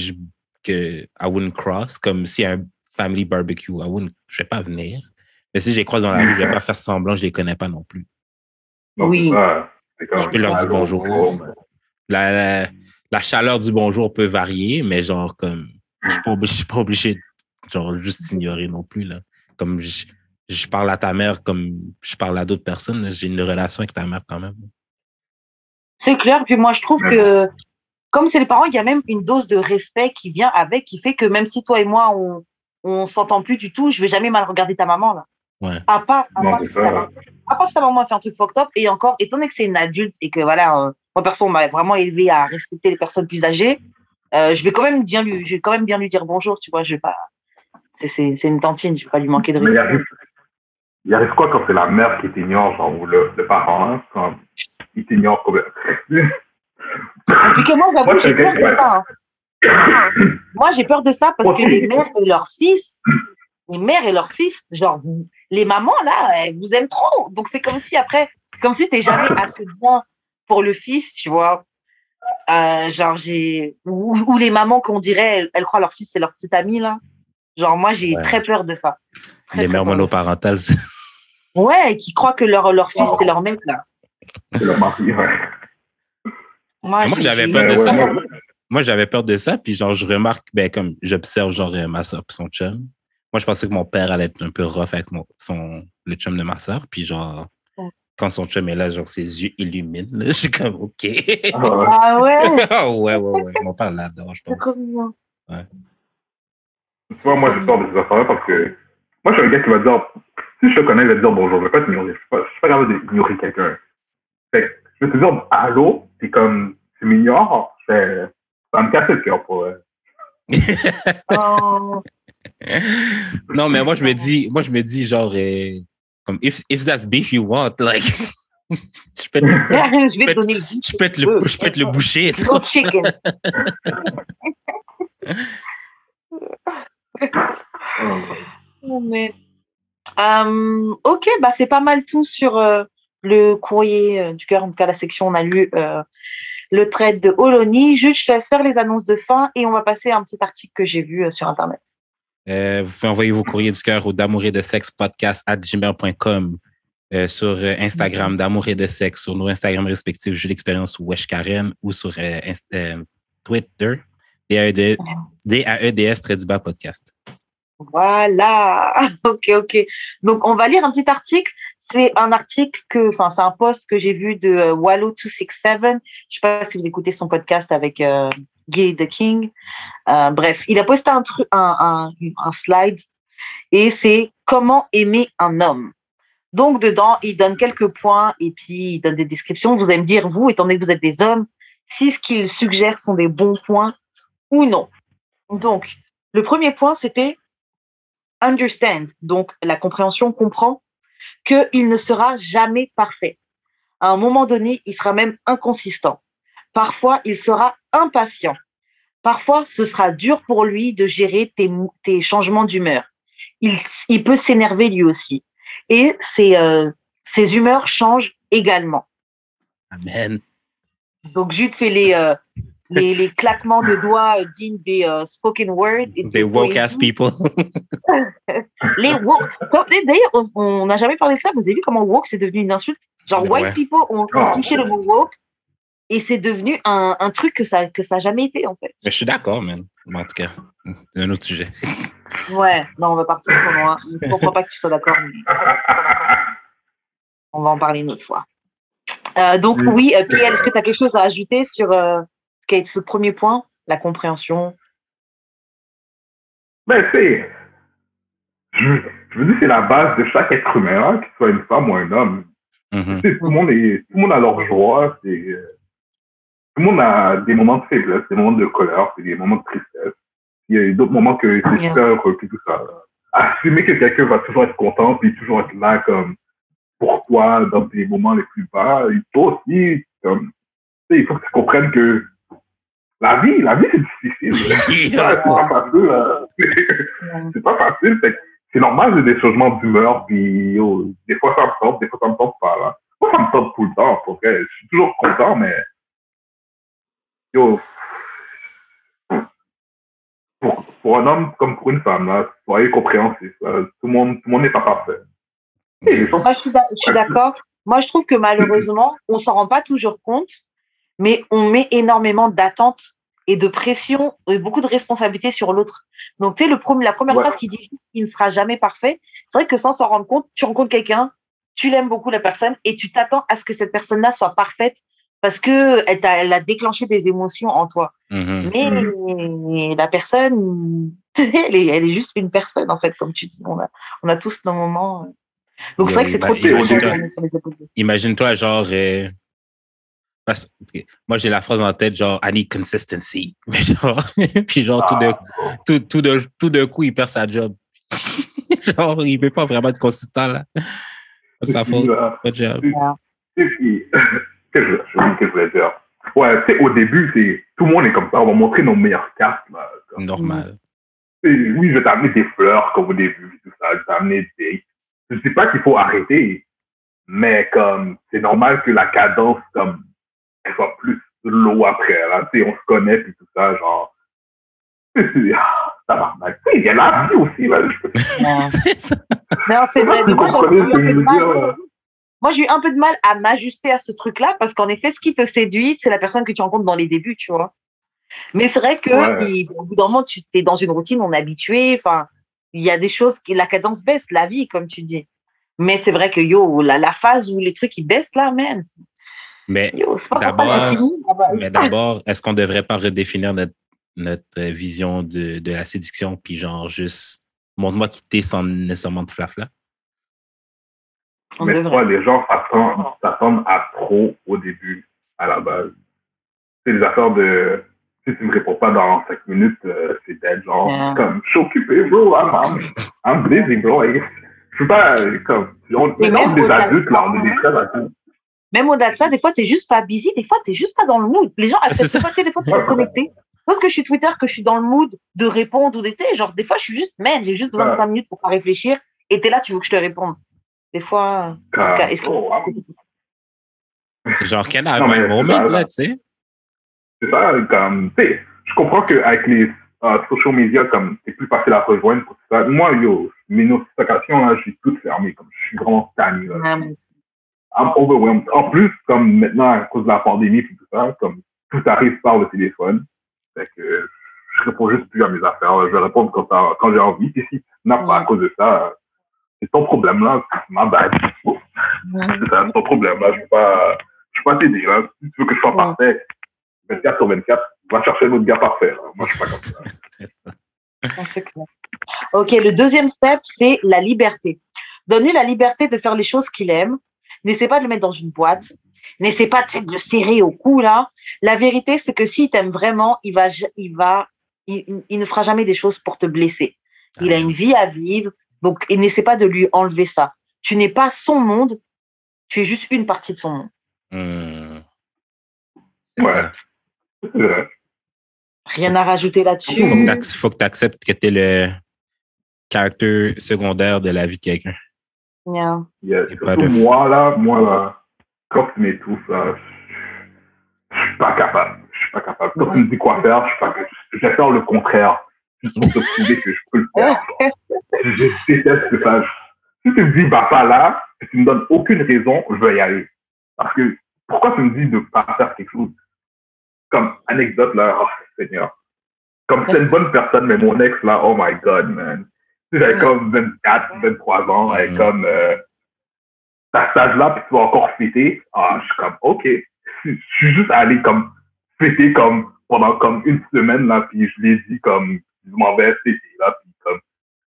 I wouldn't cross, comme s'il y a un family barbecue, je vais pas venir. Mais si je les croise dans la rue, je vais pas faire semblant, je les connais pas non plus. Oui. Je peux leur dire bonjour. La chaleur du bonjour peut varier, mais genre, comme, je suis pas obligé, genre, juste ignorer non plus, là. Comme, je parle à ta mère comme je parle à d'autres personnes, là. J'ai une relation avec ta mère quand même. C'est clair, puis moi, je trouve que comme c'est les parents, il y a même une dose de respect qui vient avec, qui fait que même si toi et moi, on s'entend plus du tout, je vais jamais mal regarder ta maman, là. Ouais. À part si ta maman a fait un truc fucked up, et encore, étant donné que c'est une adulte et que voilà, moi, perso, on m'a vraiment élevé à respecter les personnes plus âgées, je vais quand même bien lui dire bonjour, tu vois, je vais pas, c'est une tantine, je vais pas lui manquer de respect. Il arrive quoi quand c'est la mère qui t'ignore, genre, ou le parent, hein, quand il t'ignore complètement? Impliquez-moi, j'avoue, j'ai peur de ça. Moi, j'ai peur de ça parce que les mères et leurs fils, genre, les mamans, là, elles vous aiment trop. Donc, c'est comme si après, comme si t'es jamais assez bien pour le fils, tu vois. Genre, ou les mamans qu'on dirait, elles croient leur fils, c'est leur petit ami, là. Genre, moi, j'ai très peur de ça. Les mères monoparentales. Ouais, qui croient que leur fils, c'est leur mec, là. C'est leur mari, ouais. Moi, j'avais peur de ça. Moi, j'avais peur de ça, puis genre, je remarque, comme j'observe, genre, ma soeur et son chum. Moi, je pensais que mon père allait être un peu rough avec le chum de ma soeur, puis genre, quand son chum est là, genre, ses yeux illuminent, là, je suis comme, OK. Ah ouais? ouais. Mon père l'adore, je pense. Ouais. Tu vois, moi, j'ai peur de ces affaires-là parce que moi, je suis un gars qui va dire, si je te connais, je vais te dire bonjour, je vais pas t'ignorer. Je suis pas capable d'ignorer quelqu'un. Fait que je vais te dire allô, puis comme tu m'ignores, ça me casse le cœur pour Non, mais moi, je me dis, genre, comme, if that's beef you want, like, je peux te le boucher. No chicken. Ok, bah c'est pas mal tout sur le courrier du cœur. En tout cas, la section, on a lu le thread de Oloni. Jude, je te laisse faire les annonces de fin et on va passer à un petit article que j'ai vu sur Internet. Vous pouvez envoyer vos courriers du cœur au d'amour et de sexe podcast@gmail.com, sur Instagram d'amour et de sexe, sur nos Instagram respectifs Jules Expérience ou Wesh Karen, ou sur Twitter DAEDS podcast. Voilà. Ok. Donc, on va lire un petit article. C'est un article c'est un post que j'ai vu de Wallo267. Je sais pas si vous écoutez son podcast avec Guy the King. Bref, il a posté un slide et c'est comment aimer un homme. Donc, dedans, il donne quelques points et puis il donne des descriptions. Vous allez me dire, vous, étant donné que vous êtes des hommes, si ce qu'il suggère sont des bons points ou non. Donc, le premier point, c'était understand. Donc, la compréhension comprend qu'il ne sera jamais parfait. À un moment donné, il sera même inconsistant. Parfois, il sera impatient. Parfois, ce sera dur pour lui de gérer tes changements d'humeur. Il peut s'énerver lui aussi. Et ses humeurs changent également. Amen. Donc, Jude fait les claquements de doigts dignes des spoken word. Des woke-ass people. Les woke. D'ailleurs, on n'a jamais parlé de ça. Vous avez vu comment woke, c'est devenu une insulte? Genre, white people ont touché le mot woke et c'est devenu un truc que ça n'a jamais été, en fait. Je suis d'accord, man. En tout cas, c'est un autre sujet. Ouais, non, on va partir trop loin. Je ne comprends pas que tu sois d'accord, mais on va en parler une autre fois. Donc, oui, Pierre, est-ce que tu as quelque chose à ajouter sur ce premier point, la compréhension? Ben, je veux dire, c'est la base de chaque être humain, hein, qu'il soit une femme ou un homme. Mm-hmm. Tout le monde a leur joie, tout le monde a des moments de faiblesse, des moments de colère, des moments de tristesse. Il y a d'autres moments que c'est super heureux, puis tout ça. Assumer que quelqu'un va toujours être content, puis toujours être là comme pour toi dans tes moments les plus bas. Et toi aussi, il faut que tu comprennes que la vie, c'est difficile. C'est pas facile. C'est pas facile. C'est normal, j'ai des changements d'humeur, puis des fois ça me tente, des fois ça me tente pas. Là. Moi, ça me tente tout le temps. Pour vrai. Je suis toujours content, mais pour un homme comme pour une femme, là, soyez compréhensif. Tout le monde n'est pas parfait. Moi, je suis d'accord. Moi, je trouve que malheureusement, on s'en rend pas toujours compte, mais on met énormément d'attentes et de pression et beaucoup de responsabilités sur l'autre. Donc, tu sais, la première phrase qui dit qu'il ne sera jamais parfait, c'est vrai que sans s'en rendre compte, tu rencontres quelqu'un, tu l'aimes beaucoup la personne et tu t'attends à ce que cette personne-là soit parfaite parce que elle a déclenché des émotions en toi. Mm-hmm. Mais la personne, elle est juste une personne, en fait, comme tu dis. On a tous nos moments. Donc, c'est vrai que c'est trop de pression sur les épaules. Imagine-toi, genre, moi, j'ai la phrase en tête, genre, I need consistency. Mais genre, puis genre, tout d'un coup, il perd sa job. Genre, il ne peut pas vraiment être consistant, là. Ça faute, pas de job. Et puis, qu'est-ce que je voulais dire? Ouais, tu sais, au début, tout le monde est comme ça. On va montrer nos meilleures cartes. Là, Normal. Oui, je vais t'amener des fleurs comme au début, tout ça. Je vais t'amener des... Je ne dis pas qu'il faut arrêter, mais comme c'est normal que la cadence, comme, elle soit plus low après. Là. Tu sais, on se connaît, puis tout ça, genre... Ça va mal. Il y a la vie aussi, là. Non, c'est vrai. Moi, j'ai eu un peu de mal à m'ajuster à ce truc-là parce qu'en effet, ce qui te séduit, c'est la personne que tu rencontres dans les débuts, tu vois. Mais c'est vrai que au bout d'un moment, tu es dans une routine, on est habitué. Enfin, il y a des choses la cadence baisse, la vie, comme tu dis. Mais c'est vrai que la phase où les trucs ils baissent là, man. Mais c'est pas pour ça que j'ai signé. Mais d'abord, est-ce qu'on devrait pas redéfinir notre vision de la séduction, puis genre juste montre-moi qui t'es sans nécessairement de flafla? Mais toi, les gens s'attendent à trop au début, à la base. C'est des affaires de... Si tu me réponds pas dans 5 minutes, c'est d'être genre, comme, je suis occupé, bro, I'm busy, bro. Je suis pas, comme, on est des adultes, là, on est des très adultes. Même au-delà de ça, des fois, t'es juste pas busy, des fois, t'es juste pas dans le mood. Les gens acceptent pas, des fois, pour te connecter. Parce que je suis Twitter, que je suis dans le mood de répondre ou d'été, genre, des fois, je suis juste, man, j'ai juste besoin de 5 minutes pour pas réfléchir, et t'es là, tu veux que je te réponde. Des fois, en tout cas, genre, can I have my moment, là, tu sais? C'est ça, comme, tu sais, je comprends qu'avec les social media, comme, c'est plus facile à rejoindre pour tout ça. Moi, mes notifications, là, je suis toutes fermées, comme, je suis vraiment tanné, là. I'm overwhelmed. En plus, comme, maintenant, à cause de la pandémie et tout ça, comme, tout arrive par le téléphone. Fait que, je réponds juste plus à mes affaires. Je vais répondre quand j'ai envie. Et si tu n'as pas à cause de ça, c'est ton problème, là. Ma bad. C'est ça, ton problème, là. Je peux pas t'aider, là. Si tu veux que je sois parfait, 24 sur 24, va chercher l'autre gars parfait. Là. Moi, je suis pas comme ça. C'est ça. C'est clair. OK, le deuxième step, c'est la liberté. Donne-lui la liberté de faire les choses qu'il aime. N'essaie pas de le mettre dans une boîte. N'essaie pas de le serrer au cou, là. La vérité, c'est que s'il t'aime vraiment, il ne fera jamais des choses pour te blesser. Il a une vie à vivre. Donc, n'essaie pas de lui enlever ça. Tu n'es pas son monde. Tu es juste une partie de son monde. C'est ça. C'est vrai. Rien à rajouter là-dessus. Faut que tu acceptes que tu es le caractère secondaire de la vie de quelqu'un. Yeah. Moi, là, quand tu m'étouffes, là, je suis pas capable. Quand tu me dis quoi faire, je vais faire le contraire. Juste pour te prouver que je peux le faire. Je déteste ça. Si tu me dis, bah, pas là, et tu me donnes aucune raison, je vais y aller. Parce que, pourquoi tu me dis de pas faire quelque chose? Comme anecdote, là, oh, Seigneur. Comme c'est une bonne personne, mais mon ex, là, oh my God, man. J'avais comme 24, 23 ans, et comme, ta stage-là, puis tu vas encore fêter. Ah, je suis comme, OK. Je suis juste allé comme fêter comme pendant comme une semaine, là, puis je l'ai dit comme, je m'en vais fêter, là, puis comme,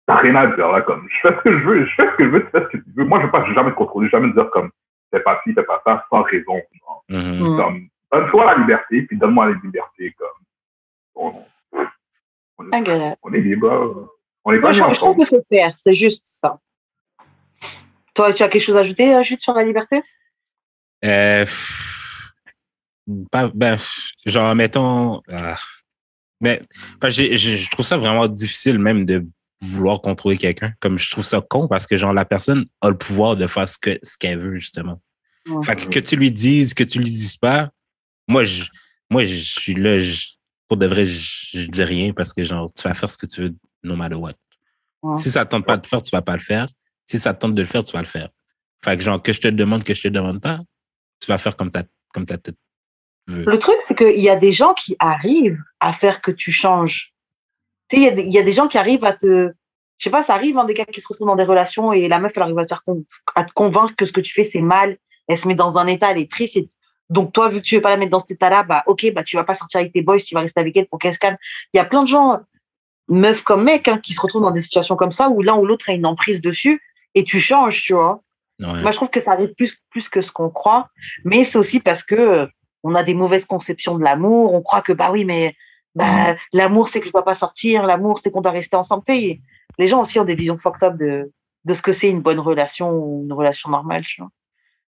t'as rien à dire, là, comme, je fais ce que je veux, tu fais ce que tu veux. Moi, je vais jamais te contrôler, jamais te dire comme, fais pas ci, fais pas ça, sans raison. Comme, donne-toi la liberté, puis donne-moi la liberté, comme, on est libre. On est pas je trouve que c'est fair, c'est juste ça. Toi, tu as quelque chose à ajouter, Jude, sur la liberté? Genre, mettons... mais je trouve ça vraiment difficile même de vouloir contrôler quelqu'un. Comme je trouve ça con parce que genre la personne a le pouvoir de faire ce qu'elle veut, justement. Fait que tu lui dises, que tu lui dises pas, moi je suis là, pour de vrai, je dis rien parce que genre tu vas faire ce que tu veux no matter what. Si ça ne tente pas de faire, tu vas pas le faire. Si ça te tente de le faire, tu vas le faire. Fait que genre que je te demande, que je te demande pas, tu vas faire comme ta tête veut. Le truc, c'est qu'il y a des gens qui arrivent à faire que tu changes. Tu sais, il y a des gens qui arrivent à te... Je sais pas, ça arrive, des gars qui se retrouvent dans des relations et la meuf, elle arrive à te convaincre que ce que tu fais, c'est mal. Elle se met dans un état, elle est triste. Donc, toi, vu que tu veux pas la mettre dans cet état-là, bah, OK, bah, tu vas pas sortir avec tes boys, tu vas rester avec elle pour qu'elle se calme. Il y a plein de gens, meufs comme mecs, qui se retrouvent dans des situations comme ça où l'un ou l'autre a une emprise dessus et tu changes, tu vois. Ouais. Moi, je trouve que ça arrive plus que ce qu'on croit, mais c'est aussi parce que on a des mauvaises conceptions de l'amour. On croit que, bah oui, mais l'amour, c'est que je dois pas sortir. L'amour, c'est qu'on doit rester ensemble. Tu sais, les gens aussi ont des visions fucked up de ce que c'est une bonne relation ou une relation normale, tu vois.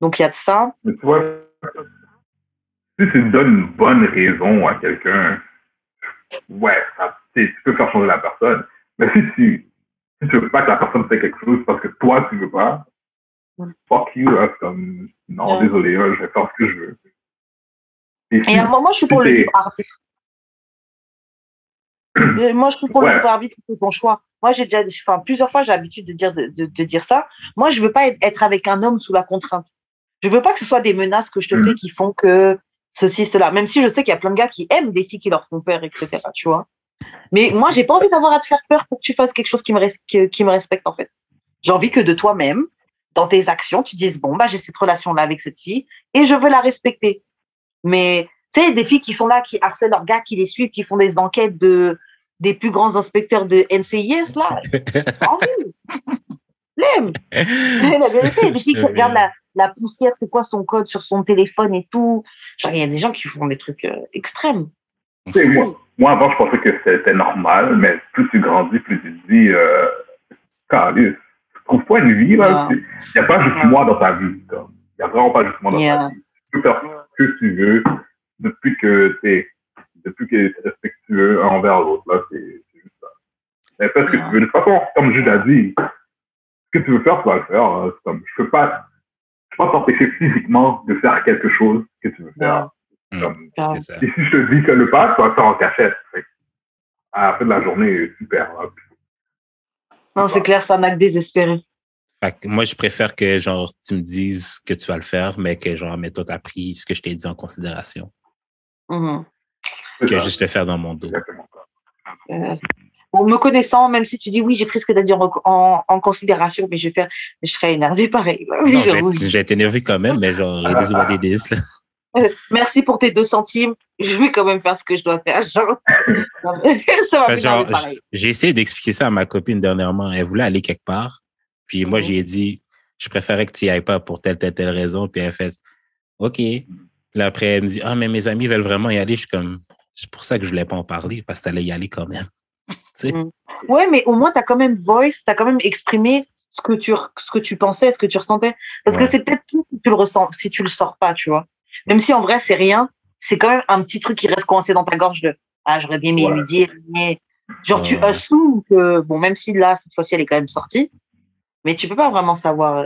Donc, il y a de ça. Mais tu vois, Si tu donnes une bonne raison à quelqu'un, ouais, tu peux faire changer la personne. Mais si tu veux pas que la personne fasse quelque chose parce que toi, tu veux pas, fuck you, hein, c'est comme, non, désolé, hein, je vais faire ce que je veux. Et à un moment, je suis pour le libre arbitre. Moi, je suis pour le libre arbitre, c'est ton choix. Moi, plusieurs fois, j'ai l'habitude de dire ça. Moi, je veux pas être avec un homme sous la contrainte. Je veux pas que ce soit des menaces que je te fais qui font que ceci, cela. Même si je sais qu'il y a plein de gars qui aiment des filles qui leur font peur, etc., tu vois. Mais moi, j'ai pas envie d'avoir à te faire peur pour que tu fasses quelque chose qui me respecte, en fait. J'ai envie que de toi-même, dans tes actions, tu dises, bon, j'ai cette relation-là avec cette fille et je veux la respecter. Mais, tu sais, des filles qui sont là, qui harcèlent leurs gars, qui les suivent, qui font des enquêtes des plus grands inspecteurs de NCIS, là. L'aime. La vérité, des filles qui regardent la poussière, c'est quoi son code sur son téléphone et tout. Genre, il y a des gens qui font des trucs extrêmes. Moi, avant, je pensais que c'était normal, mais plus tu grandis, plus tu te dis, Carlis, trouve pas une vie, là. Il n'y a pas juste moi dans ta vie. Il n'y a vraiment pas juste moi dans ta vie. Tu peux faire ce que tu veux depuis que tu es respectueux un envers l'autre. Là, c'est juste ça. Mais fais ce que tu veux. De toute façon, comme Jude a dit, ce que tu veux faire, tu vas le faire. Hein. Comme, je peux pas t'empêcher physiquement de faire quelque chose que tu veux faire. Comme, et si je te dis que le pas, tu vas le faire en cachette. À la fin de la journée, super. Hein. Non, c'est clair, c'est un acte désespéré. Fait que moi, je préfère que genre tu me dises que tu vas le faire, mais que genre, mais toi, t'as pris ce que je t'ai dit en considération. Que juste le faire dans mon dos. Bon, me connaissant, même si tu dis oui, j'ai pris ce que tu as dit en considération, mais je serais énervée pareil. Non, j'ai été énervé quand même, mais genre, it is what it is. Merci pour tes 2 centimes. Je vais quand même faire ce que je dois faire. Genre, ça va genre, pareil. J'ai essayé d'expliquer ça à ma copine dernièrement. Elle voulait aller quelque part. Puis moi, j'ai dit, je préférais que tu n'y ailles pas pour telle raison. Puis elle a fait, OK. Là, après, elle me dit, mais mes amis veulent vraiment y aller. Je suis comme, c'est pour ça que je voulais pas en parler, parce que tu allais y aller quand même. Ouais, mais au moins, tu as quand même tu as quand même exprimé ce que tu pensais, ce que tu ressentais. Parce que c'est peut-être tout si tu le ressens, si tu le sors pas, tu vois. Même si en vrai, c'est rien, c'est quand même un petit truc qui reste coincé dans ta gorge de j'aurais bien aimé lui dire, mais genre tu assumes que, bon, même si là, cette fois-ci, elle est quand même sortie, mais tu peux pas vraiment savoir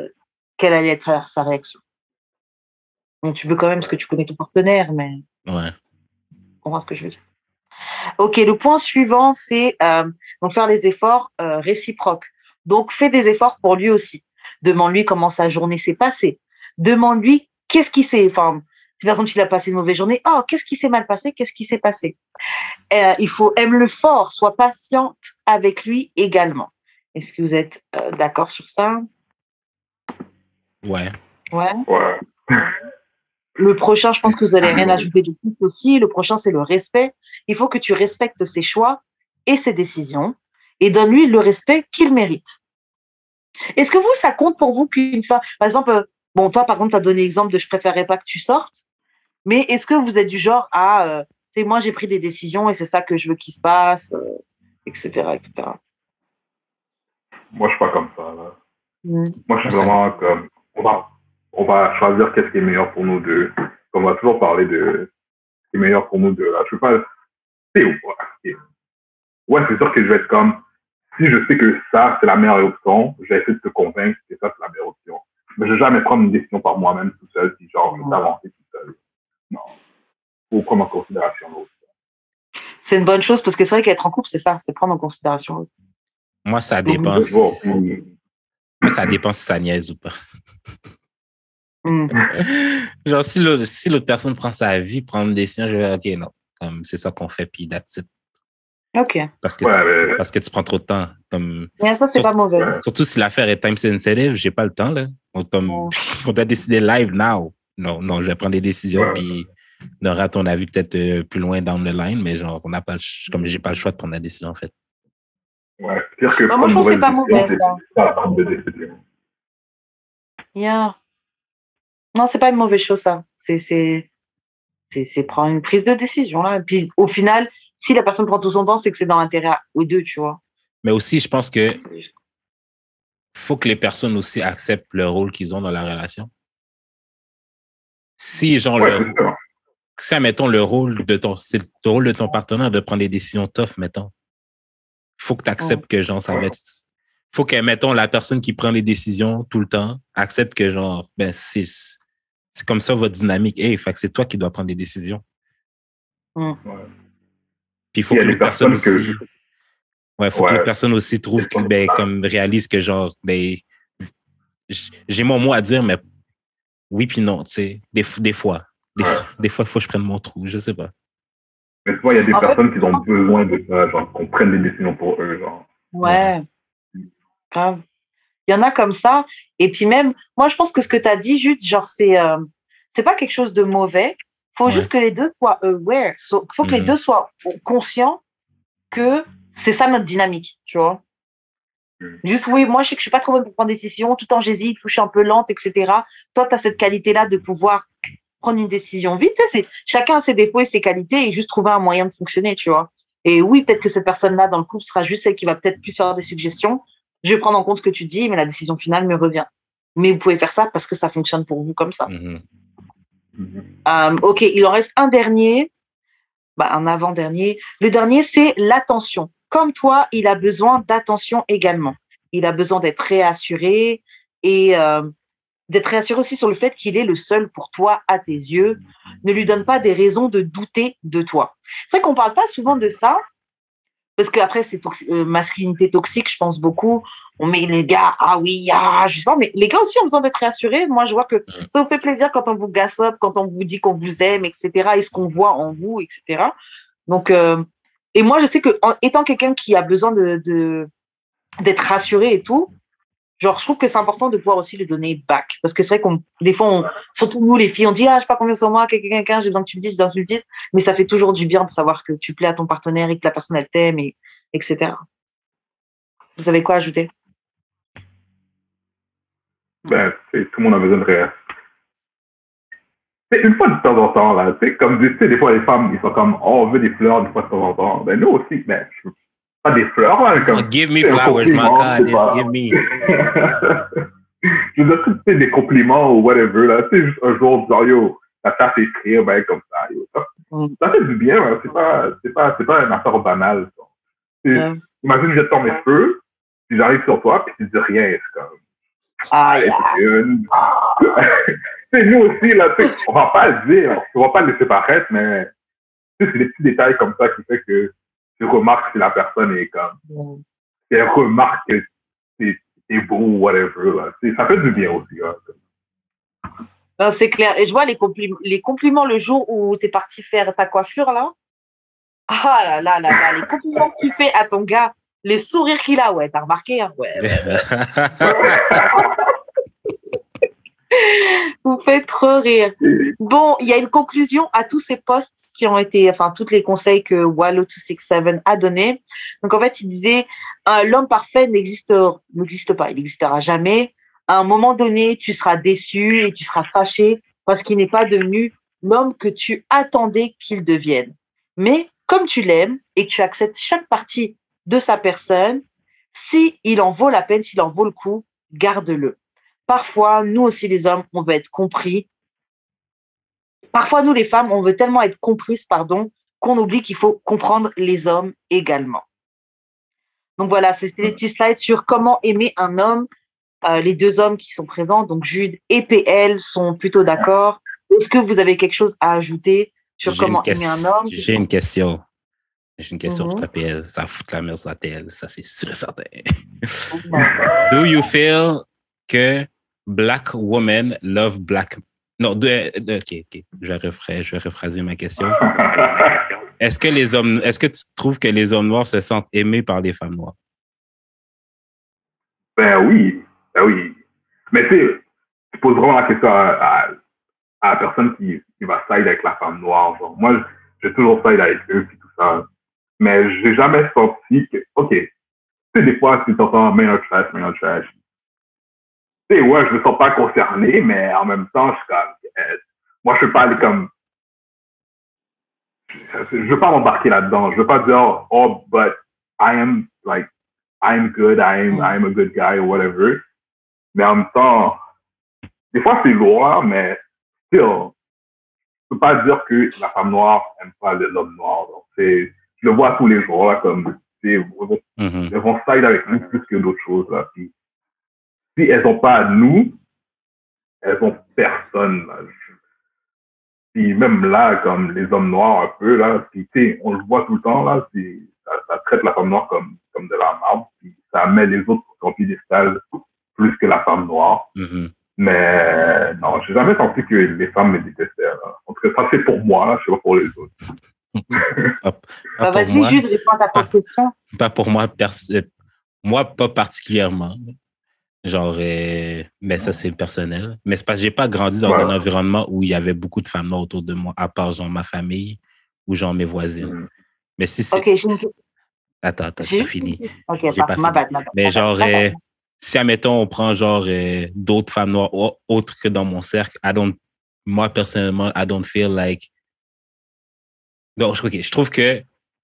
quelle allait être sa réaction. Donc, tu veux quand même, parce que tu connais ton partenaire, mais. Ouais. Tu comprends ce que je veux dire. Ok, le point suivant, c'est donc faire les efforts réciproques. Donc, fais des efforts pour lui aussi. Demande-lui comment sa journée s'est passée. Demande-lui qu'est-ce qui s'est. Enfin, si par exemple, il a passé une mauvaise journée, qu'est-ce qui s'est mal passé? Qu'est-ce qui s'est passé? Il faut aime-le fort, sois patiente avec lui également. Est-ce que vous êtes d'accord sur ça? Ouais. Le prochain, je pense que vous n'allez rien ajouter de plus aussi. Le prochain, c'est le respect. Il faut que tu respectes ses choix et ses décisions et donne-lui le respect qu'il mérite. Est-ce que ça compte pour vous qu'une femme, par exemple, bon, toi, par exemple, tu as donné l'exemple de je préférerais pas que tu sortes, mais est-ce que vous êtes du genre à, tu sais, moi, j'ai pris des décisions et c'est ça que je veux qu'il se passe, etc., etc. Moi, je suis pas comme ça. Là. Moi, je suis vraiment comme, on va choisir qu'est-ce qui est meilleur pour nous deux. On va toujours parler de ce qui est meilleur pour nous deux. Là. Je ne veux pas. Ouais, c'est sûr que je vais être comme, si je sais que ça, c'est la meilleure option, je vais essayer de te convaincre que ça, c'est la meilleure option. Mais je ne vais jamais prendre une décision par moi-même tout seul, puis genre, je vais avancer tout seul. Non. Faut prendre en considération l'autre. C'est une bonne chose parce que c'est vrai qu'être en couple, c'est ça, c'est prendre en considération l'autre. Moi, ça dépend. Moi, ça dépend si ça niaise ou pas. Genre, si l'autre personne prend sa vie, prend une décision, je vais dire, OK, non. Comme, c'est ça qu'on fait, puis that's it. OK. Parce que tu prends trop de temps. Comme, ça, c'est pas mauvais. Surtout si l'affaire est time sensitive, j'ai pas le temps, là. On doit décider live now. Non, je vais prendre des décisions, puis on aura ton avis peut-être plus loin down the line, mais genre, on n'a pas comme j'ai pas le choix de prendre la décision, en fait. Ouais, c'est-à-dire que moi, je trouve que c'est pas mauvais. Non, c'est pas une mauvaise chose, ça. C'est prendre une prise de décision, là. Et puis, au final, si la personne prend tout son temps, c'est que c'est dans l'intérêt aux deux, tu vois. Mais aussi, je pense que faut que les personnes aussi acceptent le rôle qu'ils ont dans la relation. Si, genre, si, admettons, c'est le rôle de ton partenaire de prendre des décisions tough, mettons. Faut que tu acceptes que, genre, ça va être, faut que, mettons, la personne qui prend les décisions tout le temps accepte que, genre, ben, c'est comme ça votre dynamique. Fait que c'est toi qui dois prendre des décisions. Ouais. Puis il faut que l'autre personne aussi. Faut que l'autre personne aussi trouve que, ben, comme réalise que, genre, ben, j'ai mon mot à dire, mais oui puis non, tu sais, des fois. Des fois, il faut que je prenne mon trou, je sais pas. Mais tu vois, il y a des personnes qui ont besoin de ça, genre, qu'on prenne des décisions pour eux, genre. Ouais, grave. Il y en a comme ça. Et puis même, moi, je pense que ce que tu as dit, Jude, genre, c'est pas quelque chose de mauvais. Faut juste que les deux soient aware. Faut que les deux soient conscients que c'est ça notre dynamique, tu vois. Juste, oui, moi, je sais que je suis pas trop bonne pour prendre des décisions. Tout le temps, j'hésite, je suis un peu lente, etc. Toi, tu as cette qualité-là de pouvoir prendre une décision vite. Tu sais, chacun a ses défauts et ses qualités et juste trouver un moyen de fonctionner, tu vois. Et oui, peut-être que cette personne-là dans le couple sera juste celle qui va peut-être plus faire des suggestions. Je vais prendre en compte ce que tu dis, mais la décision finale me revient. Mais vous pouvez faire ça parce que ça fonctionne pour vous comme ça. OK, il en reste un dernier, un avant-dernier. Le dernier, c'est l'attention. Comme toi, il a besoin d'attention également. Il a besoin d'être réassuré et d'être rassuré aussi sur le fait qu'il est le seul pour toi à tes yeux. Ne lui donne pas des raisons de douter de toi. C'est vrai qu'on parle pas souvent de ça, parce qu'après, c'est masculinité toxique, je pense beaucoup. On met les gars, je sais pas, mais les gars aussi ont besoin d'être rassurés. Moi, je vois que ça vous fait plaisir quand on vous gossip, quand on vous dit qu'on vous aime, etc., et ce qu'on voit en vous, etc. Donc, et moi, je sais que étant quelqu'un qui a besoin d'être rassuré et tout, genre, je trouve que c'est important de pouvoir aussi le donner back. Parce que c'est vrai des fois, surtout nous, les filles, on dit, je sais pas combien sur moi, quelqu'un, j'ai besoin que tu me dises, j'ai besoin que tu me dises. Mais ça fait toujours du bien de savoir que tu plais à ton partenaire et que la personne, elle t'aime, etc. Vous avez quoi ajouter? Tout le monde a besoin de réagir. C'est une fois de temps en temps, là, tu sais, comme des fois, les femmes, ils sont comme, on veut des fleurs une fois de temps en temps. Ben, nous aussi, mais pas des fleurs, là, comme. Give me flowers, my God, give me. Je veux dire, des compliments ou whatever, là, tu sais, juste un jour, genre, yo, la tâche écrire, ben, comme ça, yo. Ça fait du bien, hein, c'est pas une affaire banale, ça. Imagine, je tends mes cheveux, puis j'arrive sur toi, puis tu dis rien, c'est comme. Nous aussi, là, on va pas le dire, on va pas le laisser paraître, mais c'est des petits détails comme ça qui fait que tu remarques si la personne est comme. Si elle remarque que c'est beau ou whatever. Là. Ça fait du bien aussi. Non, c'est clair. Et je vois les compliments le jour où tu es parti faire ta coiffure, là. Ah là, les compliments que tu fais à ton gars, les sourires qu'il a, ouais, t'as remarqué, hein? Ouais. Vous faites trop rire. Bon, il y a une conclusion à tous ces posts qui ont été, tous les conseils que Wallo267 a donnés. Donc, en fait, il disait, l'homme parfait n'existe pas, il n'existera jamais. À un moment donné, tu seras déçu et tu seras fâché parce qu'il n'est pas devenu l'homme que tu attendais qu'il devienne. Mais comme tu l'aimes et que tu acceptes chaque partie de sa personne, s'il en vaut la peine, s'il en vaut le coup, garde-le. Parfois, nous aussi les hommes, on veut être compris. Parfois, nous les femmes, on veut tellement être comprises, qu'on oublie qu'il faut comprendre les hommes également. Donc voilà, c'était les petits slides sur comment aimer un homme. Les deux hommes qui sont présents, donc Jude et PL, sont plutôt d'accord. Est-ce que vous avez quelque chose à ajouter sur comment aimer un homme? J'ai une question. J'ai une question pour ta PL. Ça fout la merde sur la TL, ça c'est sûr et certain. Do you feel que black women love black... Non, OK. Je vais rephraser ma question. Est-ce que tu trouves que les hommes noirs se sentent aimés par les femmes noires? Ben oui. Mais tu poses vraiment la question à la personne qui va side avec la femme noire. Genre. Moi, j'ai toujours side avec eux et tout ça. Mais j'ai jamais senti que, OK, tu sais, des fois, tu t'entends main trash. Tu sais, ouais, je me sens pas concerné, mais en même temps, je suis comme, moi, je peux pas aller comme, je veux pas m'embarquer là-dedans. Je veux pas dire, oh, but I'm good, I'm a good guy, or whatever. Mais en même temps, des fois, c'est lourd, mais still, peux pas dire que la femme noire aime pas l'homme noir. Donc, je le vois tous les jours, là, comme, elles vont side avec nous plus que d'autres choses, là. Puis, si elles n'ont pas nous, elles ont personne, là. Puis même là, comme les hommes noirs un peu, là, puis, on le voit tout le temps, là, ça traite la femme noire comme de la marde, puis ça met les autres sur son piédestal plus que la femme noire. Mais non, j'ai jamais senti que les femmes me détestaient. Là. En tout cas, ça c'est pour moi, là, je sais pas pour les autres. Vas-y, Jude, réponds à ta propre question. Pas pour moi, moi pas particulièrement. Genre, mais ça c'est personnel. Mais c'est parce que j'ai pas grandi dans un environnement où il y avait beaucoup de femmes noires autour de moi, à part genre ma famille ou genre mes voisines. Mais si c'est... Attends, j'ai pas fini. Ok, ma bad. Mais genre, si, admettons, on prend genre d'autres femmes noires autres que dans mon cercle, moi, personnellement, I don't feel like... Donc, je trouve que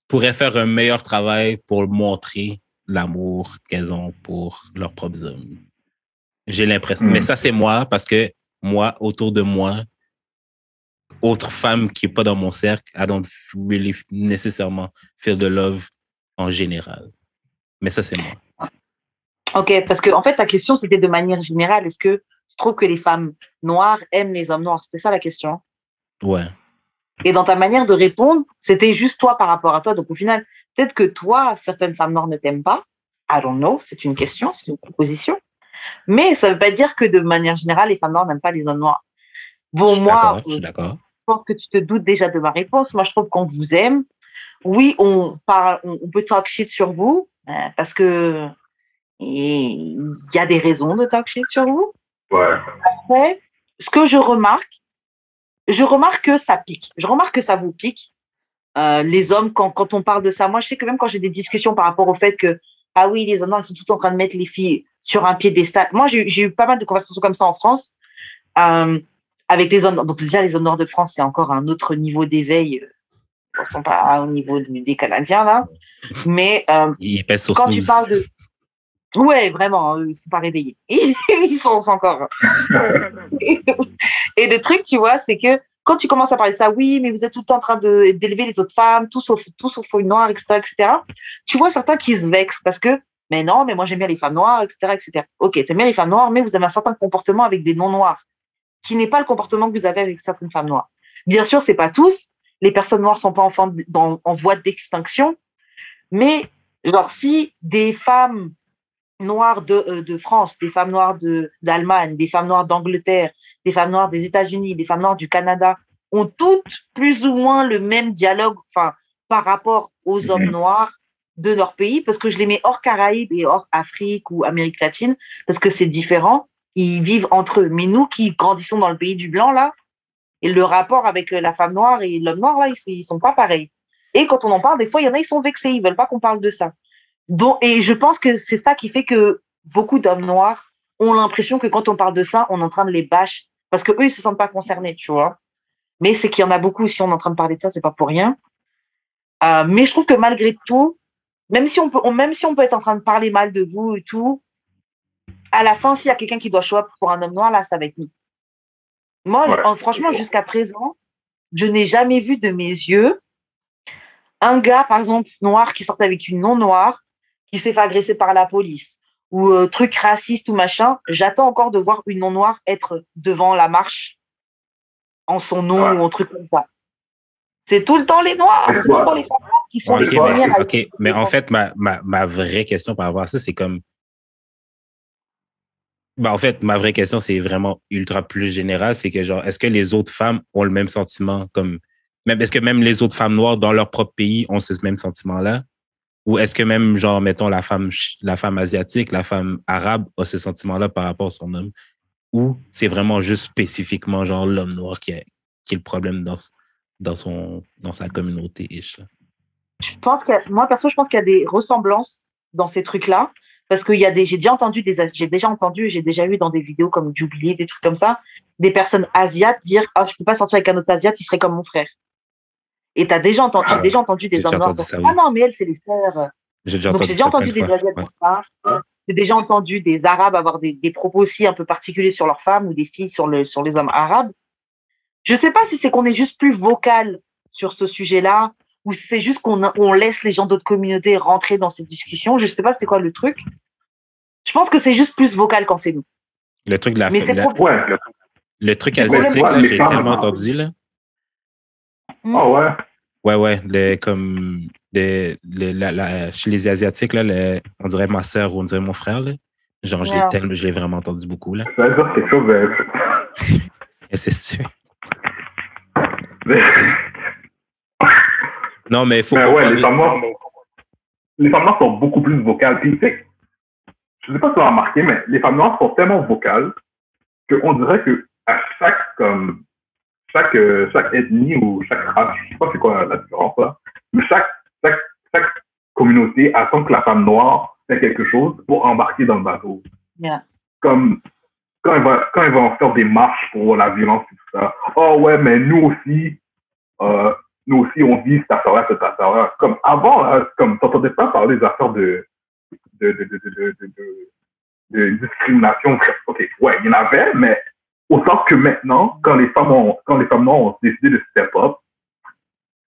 pourraient faire un meilleur travail pour montrer l'amour qu'elles ont pour leurs propres hommes. J'ai l'impression. Mais ça, c'est moi, parce que moi, autour de moi, autre femme qui n'est pas dans mon cercle, I don't really nécessairement feel the love en général. Mais ça, c'est moi. Ok, parce que en fait, ta question, c'était de manière générale. Est-ce que tu trouves que les femmes noires aiment les hommes noirs? C'était ça la question. Ouais. Et dans ta manière de répondre, c'était juste toi par rapport à toi. Donc au final, peut-être que toi, certaines femmes noires ne t'aiment pas. I don't know, c'est une question, c'est une proposition. Mais ça ne veut pas dire que de manière générale, les femmes noires n'aiment pas les hommes noirs. Bon, moi, je pense que tu te doutes déjà de ma réponse. Moi, je trouve qu'on vous aime. Oui, on peut talk shit sur vous parce que il y a des raisons de talk shit sur vous. Ouais. Après, ce que je remarque que ça pique. Je remarque que ça vous pique. Les hommes, quand on parle de ça, moi, je sais que même quand j'ai des discussions par rapport au fait que, ah oui, les hommes, ils sont tout en train de mettre les filles sur un piédestal. Moi, j'ai eu pas mal de conversations comme ça en France avec les hommes. Donc, déjà, les hommes noirs de France, c'est encore un autre niveau d'éveil. Je pense pas au niveau des Canadiens, là. Mais quand tu parles de... Ouais, vraiment, ils sont pas réveillés. Ils sont encore... Et le truc, tu vois, c'est que quand tu commences à parler de ça, oui, mais vous êtes tout le temps en train d'élever les autres femmes, tout sauf une noire, etc. Tu vois certains qui se vexent parce que, mais non, mais moi j'aime bien les femmes noires, etc. Ok, t'aimes bien les femmes noires, mais vous avez un certain comportement avec des non-noirs, qui n'est pas le comportement que vous avez avec certaines femmes noires. Bien sûr, c'est pas tous. Les personnes noires sont pas en voie d'extinction, mais genre si des femmes noires de France, des femmes noires d'Allemagne, des femmes noires d'Angleterre, des femmes noires des États-Unis, des femmes noires du Canada, ont toutes plus ou moins le même dialogue, par rapport aux hommes noirs de leur pays, parce que je les mets hors Caraïbes et hors Afrique ou Amérique latine, parce que c'est différent, ils vivent entre eux. Mais nous qui grandissons dans le pays du blanc, là, et le rapport avec la femme noire et l'homme noir, là, ils sont pas pareils. Et quand on en parle, des fois, il y en a, ils sont vexés, ils veulent pas qu'on parle de ça. Et je pense que c'est ça qui fait que beaucoup d'hommes noirs ont l'impression que quand on parle de ça, on est en train de les bâcher, parce que eux, ils se sentent pas concernés, tu vois. Mais c'est qu'il y en a beaucoup, si on est en train de parler de ça, c'est pas pour rien. Mais je trouve que malgré tout, même si on peut être en train de parler mal de vous et tout, à la fin, s'il y a quelqu'un qui doit show up pour un homme noir, là, ça va être nous. Moi, franchement, jusqu'à présent, je n'ai jamais vu de mes yeux un gars, par exemple, noir, qui sortait avec une non-noire, qui s'est fait agresser par la police, ou truc raciste ou machin. J'attends encore de voir une non-noire être devant la marche en son nom ou un truc comme ça. C'est tout le temps les noirs, c'est tout le temps les femmes qui sont les premières. OK, mais en fait, ma vraie question par rapport à ça, c'est comme... en fait, ma vraie question, c'est vraiment ultra plus général. C'est que, genre, est-ce que les autres femmes ont le même sentiment comme... Est-ce que même les autres femmes noires dans leur propre pays ont ce même sentiment-là? Ou est-ce que même, genre, mettons, la femme asiatique, la femme arabe a ce sentiment-là par rapport à son homme? Ou c'est vraiment juste spécifiquement, genre, l'homme noir qui est le problème dans sa communauté? Moi, perso, je pense qu'il y a des ressemblances dans ces trucs-là. Parce que j'ai déjà entendu, j'ai déjà eu dans des vidéos comme Jubilee, des trucs comme ça, des personnes asiates dire « Ah, je peux pas sortir avec un autre asiate, il serait comme mon frère. » Et j'ai déjà entendu des hommes noirs dire « Ah non, mais elle, c'est les frères. » J'ai déjà entendu des asiates comme ça. J'ai déjà entendu des arabes avoir des propos aussi un peu particuliers sur leurs femmes ou des filles sur les hommes arabes. Je sais pas si c'est qu'on est juste plus vocal sur ce sujet-là ou si c'est juste on laisse les gens d'autres communautés rentrer dans cette discussion. Je sais pas c'est quoi le truc. Je pense que c'est juste plus vocal quand c'est nous. Le truc de la... Mais c'est le truc c'est asiatique, là, les j'ai femmes, tellement entendu, là. Oh ouais. Ouais, comme chez les Asiatiques, là, on dirait ma sœur ou on dirait mon frère, là. Genre, je l'ai vraiment entendu beaucoup, là. Ça veut dire quelque chose. C'est sûr. Non, mais il faut. Mais ouais, les femmes noires sont beaucoup plus vocales. Puis, tu sais, je sais pas si tu as remarqué, mais les femmes noires sont tellement vocales qu'on dirait que à chaque ethnie ou chaque race, je sais pas c'est quoi la différence là, mais chaque communauté attend que la femme noire fait quelque chose pour embarquer dans le bateau. Yeah. Comme quand elle va en faire des marches pour la violence et tout ça. Oh ouais, mais nous aussi on vit cette affaire-là, cette affaire-là. Comme avant, là, comme t'entendais pas parler des affaires de discrimination. Ok, ouais, il y en avait, mais autant que maintenant, quand les femmes noires ont décidé de step up,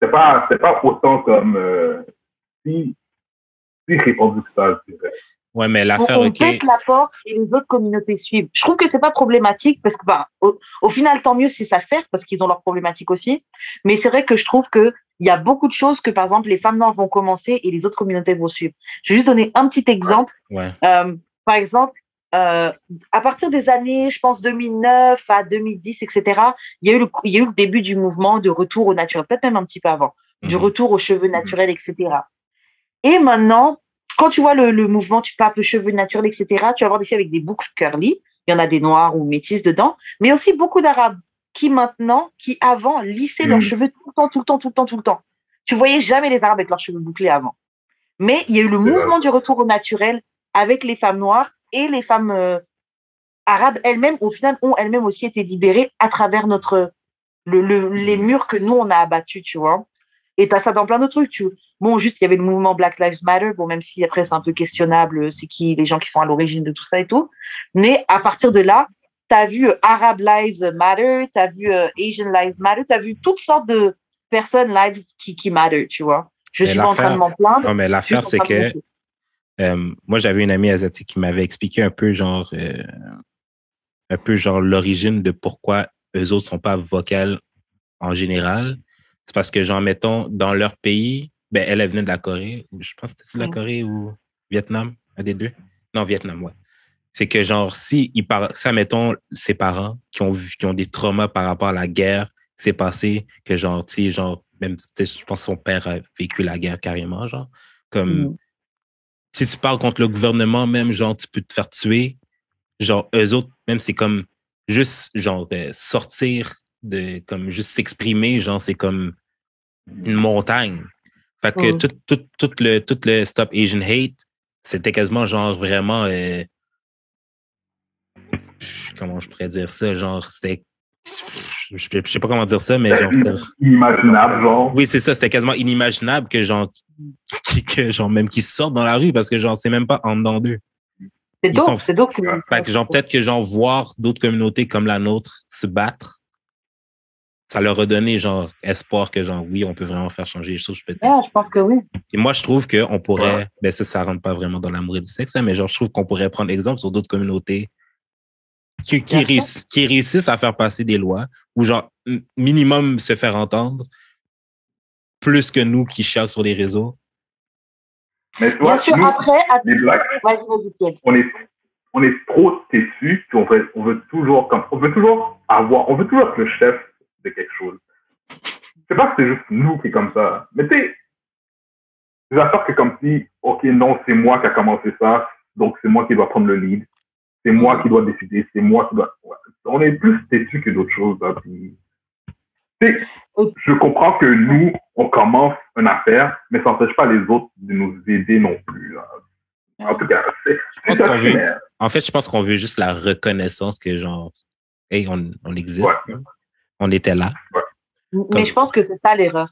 c'est pas autant comme si répandu que ça, je dirais. Ouais, mais l'affaire, on pète la porte et les autres communautés suivent. Je trouve que c'est pas problématique parce que, au final, tant mieux si ça sert parce qu'ils ont leurs problématiques aussi. Mais c'est vrai que je trouve que il y a beaucoup de choses que, par exemple, les femmes noires vont commencer et les autres communautés vont suivre. Je vais juste donner un petit exemple. Ouais. Par exemple, à partir des années, je pense 2009 à 2010, etc. Il y a eu le début du mouvement de retour au naturel, peut-être même un petit peu avant, du retour aux cheveux naturels, etc. Et maintenant, quand tu vois le mouvement, tu papes cheveux naturels, etc., tu vas avoir des filles avec des boucles curly. Il y en a des noirs ou métis dedans, mais aussi beaucoup d'Arabes qui avant, lissaient leurs cheveux tout le temps. Tu voyais jamais les Arabes avec leurs cheveux bouclés avant. Mais il y a eu le mouvement du retour au naturel avec les femmes noires et les femmes arabes elles-mêmes, au final, ont elles-mêmes aussi été libérées à travers les murs que nous, on a abattus, tu vois. Et t'as ça dans plein d'autres trucs, Bon, juste, il y avait le mouvement Black Lives Matter. Bon, même si après, c'est un peu questionnable, c'est qui les gens qui sont à l'origine de tout ça et tout. Mais à partir de là, t'as vu Arab Lives Matter, t'as vu Asian Lives Matter, t'as vu toutes sortes de personnes lives qui matter, tu vois. Je suis pas en train de m'en plaindre. Non, mais l'affaire, c'est que moi, j'avais une amie asiatique qui m'avait expliqué un peu genre l'origine de pourquoi eux autres sont pas vocales en général. C'est parce que, genre, mettons, dans leur pays, ben, elle venait de la Corée. Je pense que c'était de la Corée ou Vietnam, un des deux. Non, Vietnam, ouais. C'est que, genre, ça, mettons, ses parents qui ont des traumas par rapport à la guerre, c'est passé que, genre, tu sais, genre, même, je pense que son père a vécu la guerre carrément, genre, comme, si tu parles contre le gouvernement, même, genre, tu peux te faire tuer. Genre, eux autres, même, c'est comme, juste, genre, sortir comme, juste s'exprimer, genre, c'est comme une montagne. Fait que tout le Stop Asian Hate, c'était quasiment, genre, vraiment, comment je pourrais dire ça, genre, c'était, je sais pas comment dire ça, mais genre, c'était inimaginable, genre. Oui, c'est ça, c'était quasiment inimaginable que, genre, même qu'ils sortent dans la rue parce que, genre, c'est même pas en dedans d'eux. C'est dope. Fait que, genre, peut-être que, genre, voir d'autres communautés comme la nôtre se battre, ça leur a donné, genre, espoir que, genre, oui, on peut vraiment faire changer les choses, peut-être. Ouais, je pense que oui. Et moi, je trouve qu'on pourrait, ben, ça rentre pas vraiment dans l'amour et le sexe, hein, mais genre, je trouve qu'on pourrait prendre exemple sur d'autres communautés qui réussissent à faire passer des lois ou, genre, minimum se faire entendre plus que nous qui chialent sur les réseaux. Mais toi, bien sûr, nous, après, les Blacks, vas-y, on est trop têtus, puis on veut toujours être le chef de quelque chose. C'est pas que c'est juste nous qui est comme ça. Mais tu sais, des affaires que comme si, ok, non, c'est moi qui a commencé ça, donc c'est moi qui dois prendre le lead. C'est moi qui dois décider, c'est moi qui dois... Ouais. On est plus têtus que d'autres choses. Hein, puis... Je comprends que nous, on commence une affaire, mais ça n'empêche pas les autres de nous aider non plus. Là. En tout cas, je pense qu'on veut juste la reconnaissance que, genre, hey, on existe. Ouais. On était là. Ouais. Mais je pense que c'est ça l'erreur.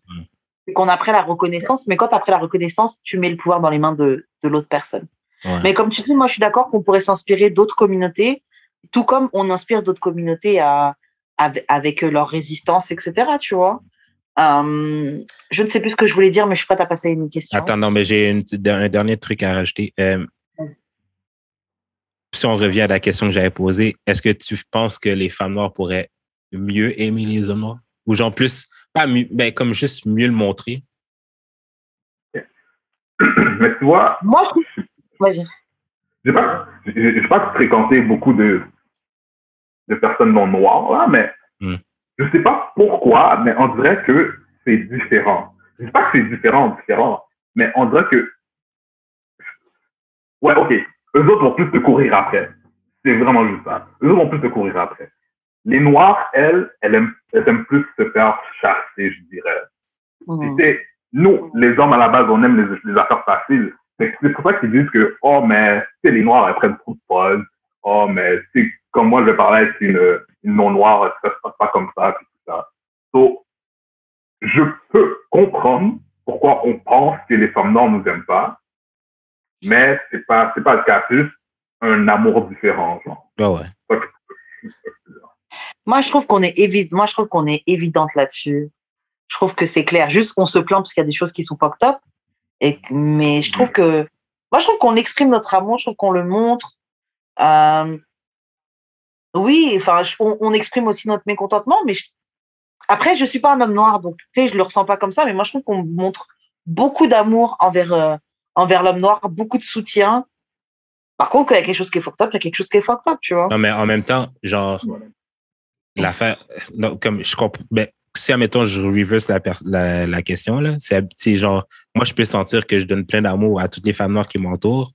C'est qu'on a pris la reconnaissance, mais quand tu as pris la reconnaissance, tu mets le pouvoir dans les mains de l'autre personne. Ouais. Mais comme tu dis, moi, je suis d'accord qu'on pourrait s'inspirer d'autres communautés, tout comme on inspire d'autres communautés à avec leur résistance, etc., tu vois. Je ne sais plus ce que je voulais dire, mais je suis prête à passer à une question. Attends, non, mais j'ai un dernier truc à rajouter. Si on revient à la question que j'avais posée, est-ce que tu penses que les femmes noires pourraient mieux aimer les hommes noirs? Ou genre plus, pas mieux, ben comme juste mieux le montrer? Mais tu vois, Moi, je trouve... Vas-y. j'ai pas fréquenté beaucoup de personnes non noires, là, mais je sais pas pourquoi, mais on dirait que c'est différent. Je dis pas que c'est différent, mais on dirait que, ouais, ok, eux autres vont plus te courir après. C'est vraiment juste ça. Eux autres vont plus te courir après. Les noirs, elles aiment plus se faire chasser, je dirais. Tu sais, nous, les hommes, à la base, on aime les affaires faciles. C'est pour ça qu'ils disent que, oh, mais, tu sais, les noirs, elles prennent trop de pause. Oh, mais, tu sais, comme moi, je vais parler avec une non-noire, ça se passe pas comme ça, puis tout ça. So, je peux comprendre pourquoi on pense que les femmes noires nous aiment pas, mais c'est pas le cas, c'est juste un amour différent, genre. Ah ouais. Moi, je trouve qu'on est évidente là-dessus. Je trouve que c'est clair. Juste, on se plaint parce qu'il y a des choses qui sont fucked up. Mais je trouve qu'on exprime notre amour, je trouve qu'on le montre. Oui, enfin, on exprime aussi notre mécontentement, mais après, je suis pas un homme noir, donc, tu sais, je le ressens pas comme ça, mais moi, je trouve qu'on montre beaucoup d'amour envers l'homme noir, beaucoup de soutien. Par contre, quand il y a quelque chose qui est fucked up, il y a quelque chose qui est fucked up, tu vois. Non, mais en même temps, genre, l'affaire, non, comme je comprends, ben, si, admettons, je reverse la question, là, c'est genre, moi, je peux sentir que je donne plein d'amour à toutes les femmes noires qui m'entourent,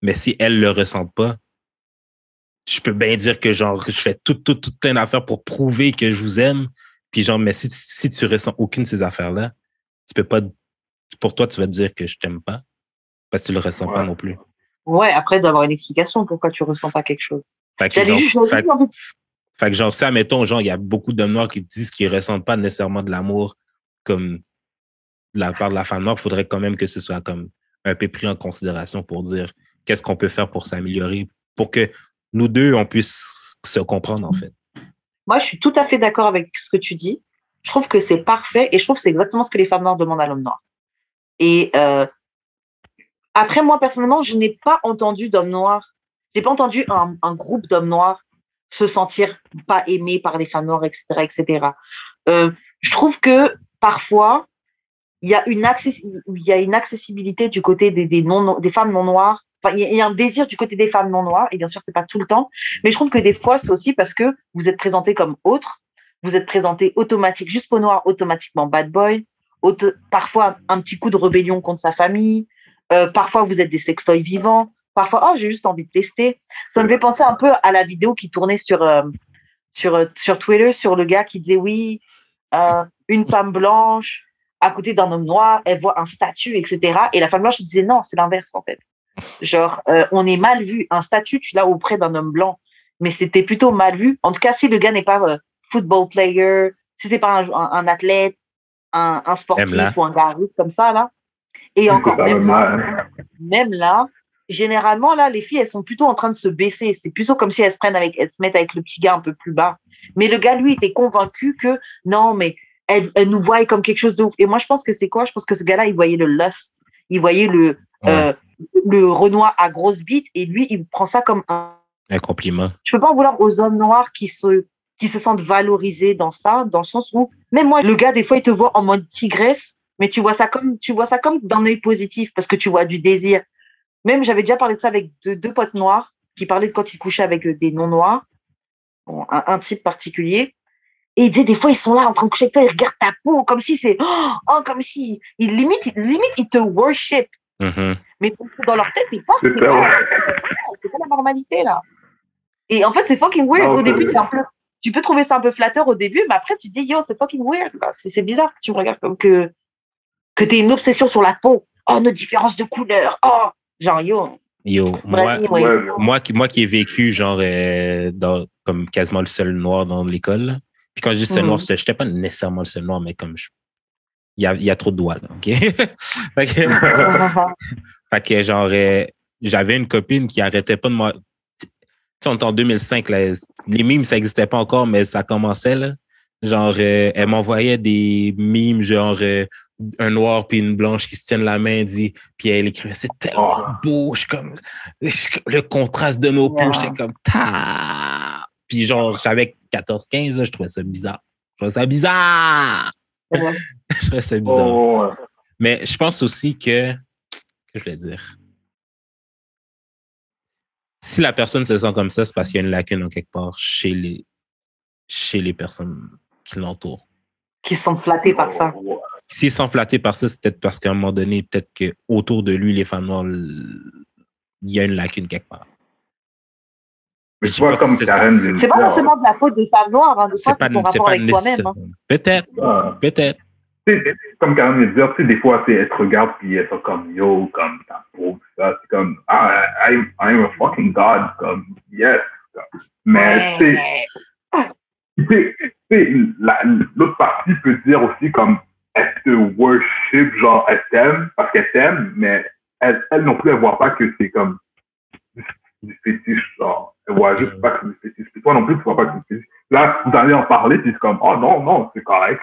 mais si elles le ressentent pas, je peux bien dire que, genre, je fais tout plein d'affaires pour prouver que je vous aime, puis genre, mais si tu ressens aucune de ces affaires-là, tu peux pas, pour toi, tu vas te dire que je t'aime pas, parce que tu le ressens pas non plus. Ouais, après, d'avoir une explication pourquoi tu ressens pas quelque chose. Fait que genre, ça, mettons, genre, il y a beaucoup d'hommes noirs qui disent qu'ils ressentent pas nécessairement de l'amour comme de la part de la femme noire. Il faudrait quand même que ce soit comme un peu pris en considération pour dire qu'est-ce qu'on peut faire pour s'améliorer, pour que nous deux, on puisse se comprendre, en fait. Moi, je suis tout à fait d'accord avec ce que tu dis. Je trouve que c'est parfait et je trouve que c'est exactement ce que les femmes noires demandent à l'homme noir. Et après, moi, personnellement, je n'ai pas entendu d'hommes noirs, j'ai pas entendu un groupe d'hommes noirs se sentir pas aimés par les femmes noires, etc., etc. Je trouve que parfois, il y a une accessibilité du côté des femmes non noires. Enfin, il y a un désir du côté des femmes non noires, et bien sûr, c'est pas tout le temps. Mais je trouve que des fois, c'est aussi parce que vous êtes présentés comme autres, vous êtes présentés juste peau noire, automatiquement bad boy, parfois un petit coup de rébellion contre sa famille, parfois vous êtes des sextoys vivants, parfois, oh, j'ai juste envie de tester. Ça me fait penser un peu à la vidéo qui tournait sur Twitter, sur le gars qui disait oui, une femme blanche à côté d'un homme noir, elle voit un statut, etc. Et la femme blanche disait non, c'est l'inverse en fait. Genre, on est mal vu. Un statut, tu l'as auprès d'un homme blanc, mais c'était plutôt mal vu. En tout cas, si le gars n'est pas football player, si c'est pas un athlète, un sportif ou un gars comme ça là. Et encore même là, généralement là, les filles elles sont plutôt en train de se baisser. C'est plutôt comme si elles se mettent avec le petit gars un peu plus bas. Mais le gars lui était convaincu que non, mais elle nous voit comme quelque chose de ouf. Et moi je pense que c'est quoi? Je pense que ce gars-là il voyait le lust, il voyait le Renoir à grosse bite et lui il prend ça comme un compliment. Je peux pas en vouloir aux hommes noirs qui se sentent valorisés dans ça, dans le sens où même moi le gars des fois il te voit en mode tigresse, mais tu vois ça comme d'un œil positif parce que tu vois du désir. Même j'avais déjà parlé de ça avec deux potes noirs qui parlaient de quand ils couchaient avec des non noirs, bon, un type particulier. Et il disait, des fois, ils sont là en train de coucher avec toi, ils regardent ta peau, comme si c'est, comme si, limite, ils te worship. Mm-hmm. Mais dans leur tête, ils pensent que c'est pas la normalité, là. Et en fait, c'est fucking weird. Au début, tu peux trouver ça un peu flatteur au début, mais après, tu te dis, yo, c'est fucking weird, là. C'est bizarre que tu me regardes comme que t'aies une obsession sur la peau. Oh, nos différences de couleur. Oh, genre, yo. Moi qui ai vécu, genre, comme quasiment le seul noir dans l'école, puis quand je dis seul noir, j'étais pas nécessairement le seul noir, mais comme il y a trop de doigts, là, OK? fait que genre, j'avais une copine qui arrêtait pas de moi. sais, on est en 2005, là, les memes, ça n'existait pas encore, mais ça commençait, là. Genre, elle m'envoyait des memes, genre, un noir puis une blanche qui se tiennent la main, puis elle écrivait, c'est tellement beau, le contraste de nos peaux, j'étais comme, ta. Puis genre, j'avais 14-15, là, je trouvais ça bizarre. Je trouvais ça bizarre. Mais je pense aussi que je voulais dire, si la personne se sent comme ça, c'est parce qu'il y a une lacune en quelque part chez les personnes qui l'entourent. Qui sont flattés par ça. S'ils sont flattés par ça, c'est peut-être parce qu'à un moment donné, peut-être qu'autour de lui, les femmes noires, il y a une lacune quelque part. Mais tu vois, comme Karen... C'est pas forcément de la faute des femmes noires, hein. Des fois, c'est ton rapport avec toi-même. Hein. Peut-être. Peut-être. Comme Karen me dit, tu sais, des fois, elle te regarde puis elle sont comme yo, comme ta peau, ça. C'est comme, I'm a fucking god, comme, yes. Mais, tu sais, l'autre partie peut dire aussi comme, elle te worship, genre, elle t'aime parce qu'elle t'aime, mais elle non plus, elle voit pas que c'est comme du fétiche, genre. Elle voit juste pas que c'est du fétiche. Et toi non plus, tu vois pas que c'est du fétiche. Là, vous allez en parler, puis c'est comme, oh non, c'est correct,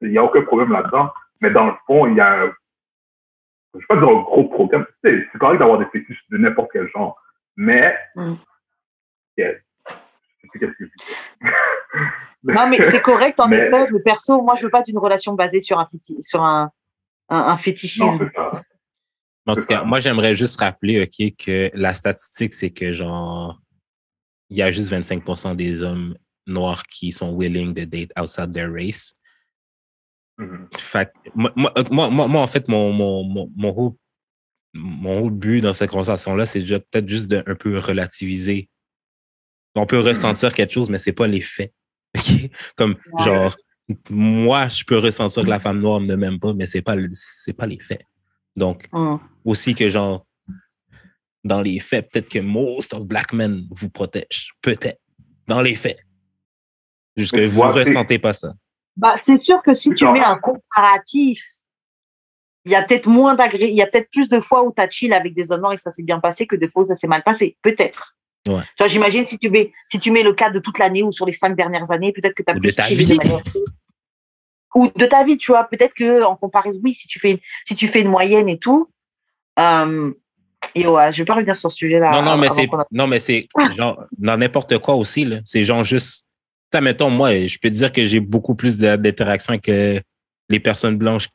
il n'y a aucun problème là-dedans. Mais dans le fond, il y a je ne vais pas dire un gros problème. C'est correct d'avoir des fétiches de n'importe quel genre. Mais, yeah, je sais qu'est-ce que je dis. Non, mais c'est correct, en effet. Le perso, moi, je ne veux pas d'une relation basée sur un fétichisme. Non, c'est ça. En tout cas, moi, j'aimerais juste rappeler, OK, que la statistique, c'est que, genre, il y a juste 25% des hommes noirs qui sont willing to date outside their race. Fait moi, en fait, mon whole but dans cette conversation-là, c'est peut-être juste d'un peu relativiser. On peut ressentir quelque chose, mais c'est pas les faits. Okay? Comme, genre, moi, je peux ressentir que la femme noire ne m'aime pas, mais c'est pas les faits. Donc, aussi que, genre, dans les faits, peut-être que most of black men vous protègent. Peut-être. Dans les faits. Juste que vous ne ressentez pas ça. Bah, c'est sûr que si tu mets un comparatif, il y a peut-être il y a peut-être plus de fois où tu as chill avec des hommes noirs et que ça s'est bien passé que de fois où ça s'est mal passé. Peut-être. Ouais. Genre, j'imagine si tu mets le cas de toute l'année ou sur les 5 dernières années, peut-être que tu as plus chillé de manière. Ou de ta vie, tu vois. Peut-être que, en comparaison, oui, si tu fais une moyenne et tout, et ouais, je vais pas revenir sur ce sujet-là. Non, mais c'est genre, dans n'importe quoi aussi, là. C'est genre juste, ça, mettons, moi, je peux dire que j'ai beaucoup plus d'interactions avec les personnes blanches.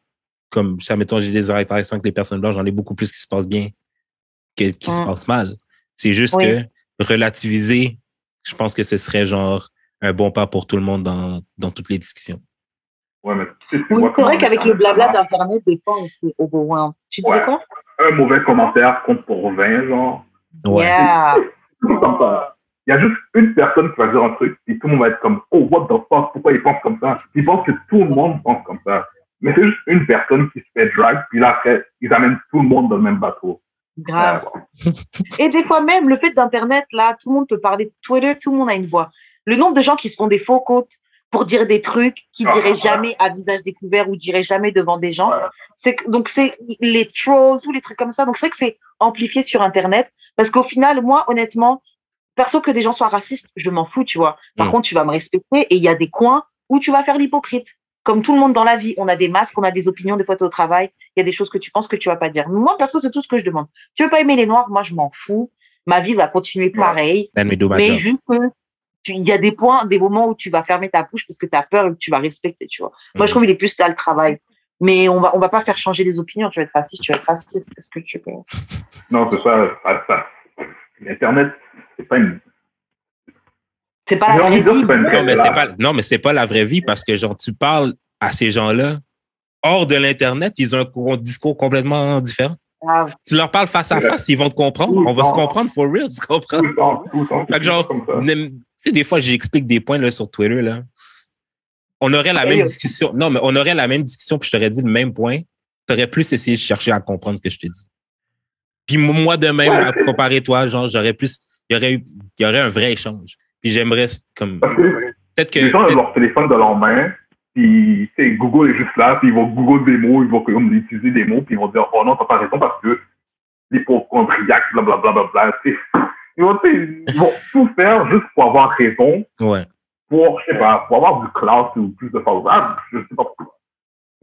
Comme ça, mettons, j'ai des interactions avec les personnes blanches, j'en ai beaucoup plus qui se passent bien que qui se passent mal. C'est juste que relativiser, je pense que ce serait genre un bon pas pour tout le monde dans toutes les discussions. Ouais, mais c'est vrai qu'avec le blabla d'Internet, des fois, c'est overwhelmed. Tu disais quoi? Un mauvais commentaire compte pour 20, genre. Ouais. Yeah. Il y a juste une personne qui va dire un truc, et tout le monde va être comme, oh, what the fuck, pourquoi ils pensent comme ça? Ils pensent que tout le monde pense comme ça. Mais c'est juste une personne qui se fait drag, puis là, après, ils amènent tout le monde dans le même bateau. Grave. Et des fois même, le fait d'Internet, là, tout le monde peut parler de Twitter, tout le monde a une voix. Le nombre de gens qui se font des faux comptes pour dire des trucs qu'ils diraient jamais à visage découvert ou diraient jamais devant des gens. Donc, c'est les trolls, tous les trucs comme ça. Donc, c'est vrai que c'est amplifié sur Internet. Parce qu'au final, moi, honnêtement, perso que des gens soient racistes, je m'en fous, tu vois. Par contre, tu vas me respecter et il y a des coins où tu vas faire l'hypocrite. Comme tout le monde dans la vie, on a des masques, on a des opinions, des fois t'es au travail, il y a des choses que tu penses que tu vas pas dire. Moi, perso, c'est tout ce que je demande. Tu veux pas aimer les Noirs, moi, je m'en fous. Ma vie va continuer pareil. Mais juste que il y a des points, des moments où tu vas fermer ta bouche parce que tu as peur et que tu vas respecter, tu vois. Moi, je trouve qu'il est plus là le travail. Mais on va pas faire changer les opinions. Tu vas être raciste, c'est ce que tu peux. Non, c'est ça. Internet, c'est pas une... C'est pas la vraie vie. Non, mais c'est pas la vraie vie parce que, genre, tu parles à ces gens-là hors de l'Internet, ils ont un discours complètement différent. Ah. Tu leur parles face à face, ils vont te comprendre. On va se comprendre for real, tu comprends? Tout le temps. Fait que genre, tu sais, des fois, j'explique des points là, sur Twitter, là. On aurait la même discussion. Non, mais on aurait la même discussion, puis je t'aurais dit le même point. Tu aurais plus essayé de chercher à comprendre ce que je te dis. Puis moi, de même, à comparer toi, genre, j'aurais plus... Il y aurait un vrai échange. Puis j'aimerais, comme... Peut-être que... Les gens ont leur téléphone dans leurs mains, puis Google est juste là, puis ils vont Google des mots, ils vont utiliser des mots, puis ils vont dire « Oh non, t'as pas raison parce que l'hypochondriaque, blablabla, tu sais. » Ils vont tout faire juste pour avoir raison, Ouais. pour, je sais pas, pour avoir du classe ou plus de followers. Je sais pas pourquoi.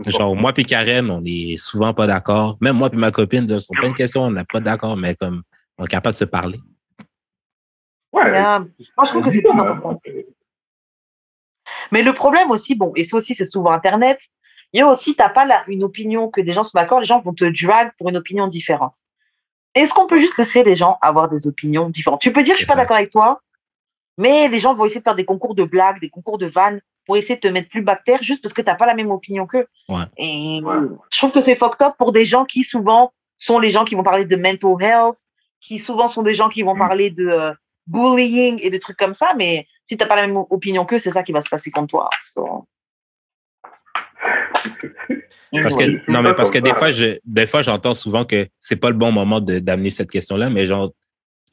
Genre, moi puis Karen, on est souvent pas d'accord. Même moi puis ma copine, sur plein de questions, on n'est pas d'accord, mais comme on est capable de se parler. Ouais. Moi, je trouve que c'est plus important. Mais le problème aussi, bon, et ça aussi, c'est souvent Internet. Il y a aussi, t'as pas une opinion que des gens sont d'accord, les gens vont te drag pour une opinion différente. Est-ce qu'on peut juste laisser les gens avoir des opinions différentes? Tu peux dire, je suis pas d'accord avec toi, mais les gens vont essayer de faire des concours de blagues, des concours de vannes pour essayer de te mettre plus bactère juste parce que t'as pas la même opinion qu'eux. Ouais. Et je trouve que c'est fucked up pour des gens qui souvent sont les gens qui vont parler de mental health, qui souvent sont des gens qui vont parler de bullying et des trucs comme ça, mais si t'as pas la même opinion qu'eux, c'est ça qui va se passer contre toi. So. Parce que, non, mais parce que des fois, j'entends souvent que c'est pas le bon moment d'amener cette question-là, mais genre,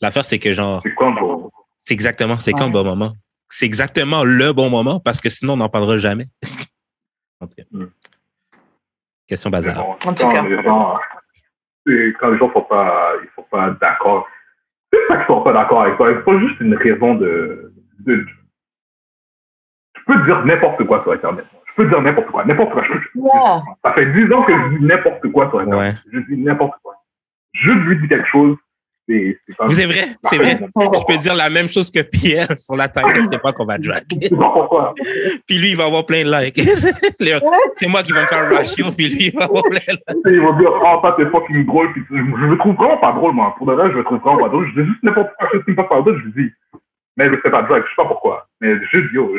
l'affaire, c'est que genre, c'est quand bon. C'est exactement, c'est quand le bon moment? C'est exactement le bon moment parce que sinon, on n'en parlera jamais. En tout cas. Question bazar. Bon, en tout cas. Quand les gens ne sont pas d'accord, c'est pas qu'ils ne sont pas d'accord avec toi, c'est pas juste une raison de... Je peux dire n'importe quoi sur Internet. Je peux dire n'importe quoi. Ça fait 10 ans que je dis n'importe quoi sur Internet. Je dis n'importe quoi. Je lui dis quelque chose. C'est vrai, c'est vrai. Je peux dire la même chose que Pierre sur la timeline, c'est pas qu'on va drag. Puis lui, il va avoir plein de likes. C'est moi qui vais me faire ratio, puis lui, il va avoir plein de likes. Il va dire, oh, ça, c'est fucking drôle. Puis je me trouve vraiment pas drôle, moi. Pour de vrai, je me trouve vraiment pas drôle. Je dis juste n'importe quoi, je ne pas par d'autres, je lui dis. Mais je ne fais pas de drag, je sais pas pourquoi. Mais je dis, yo,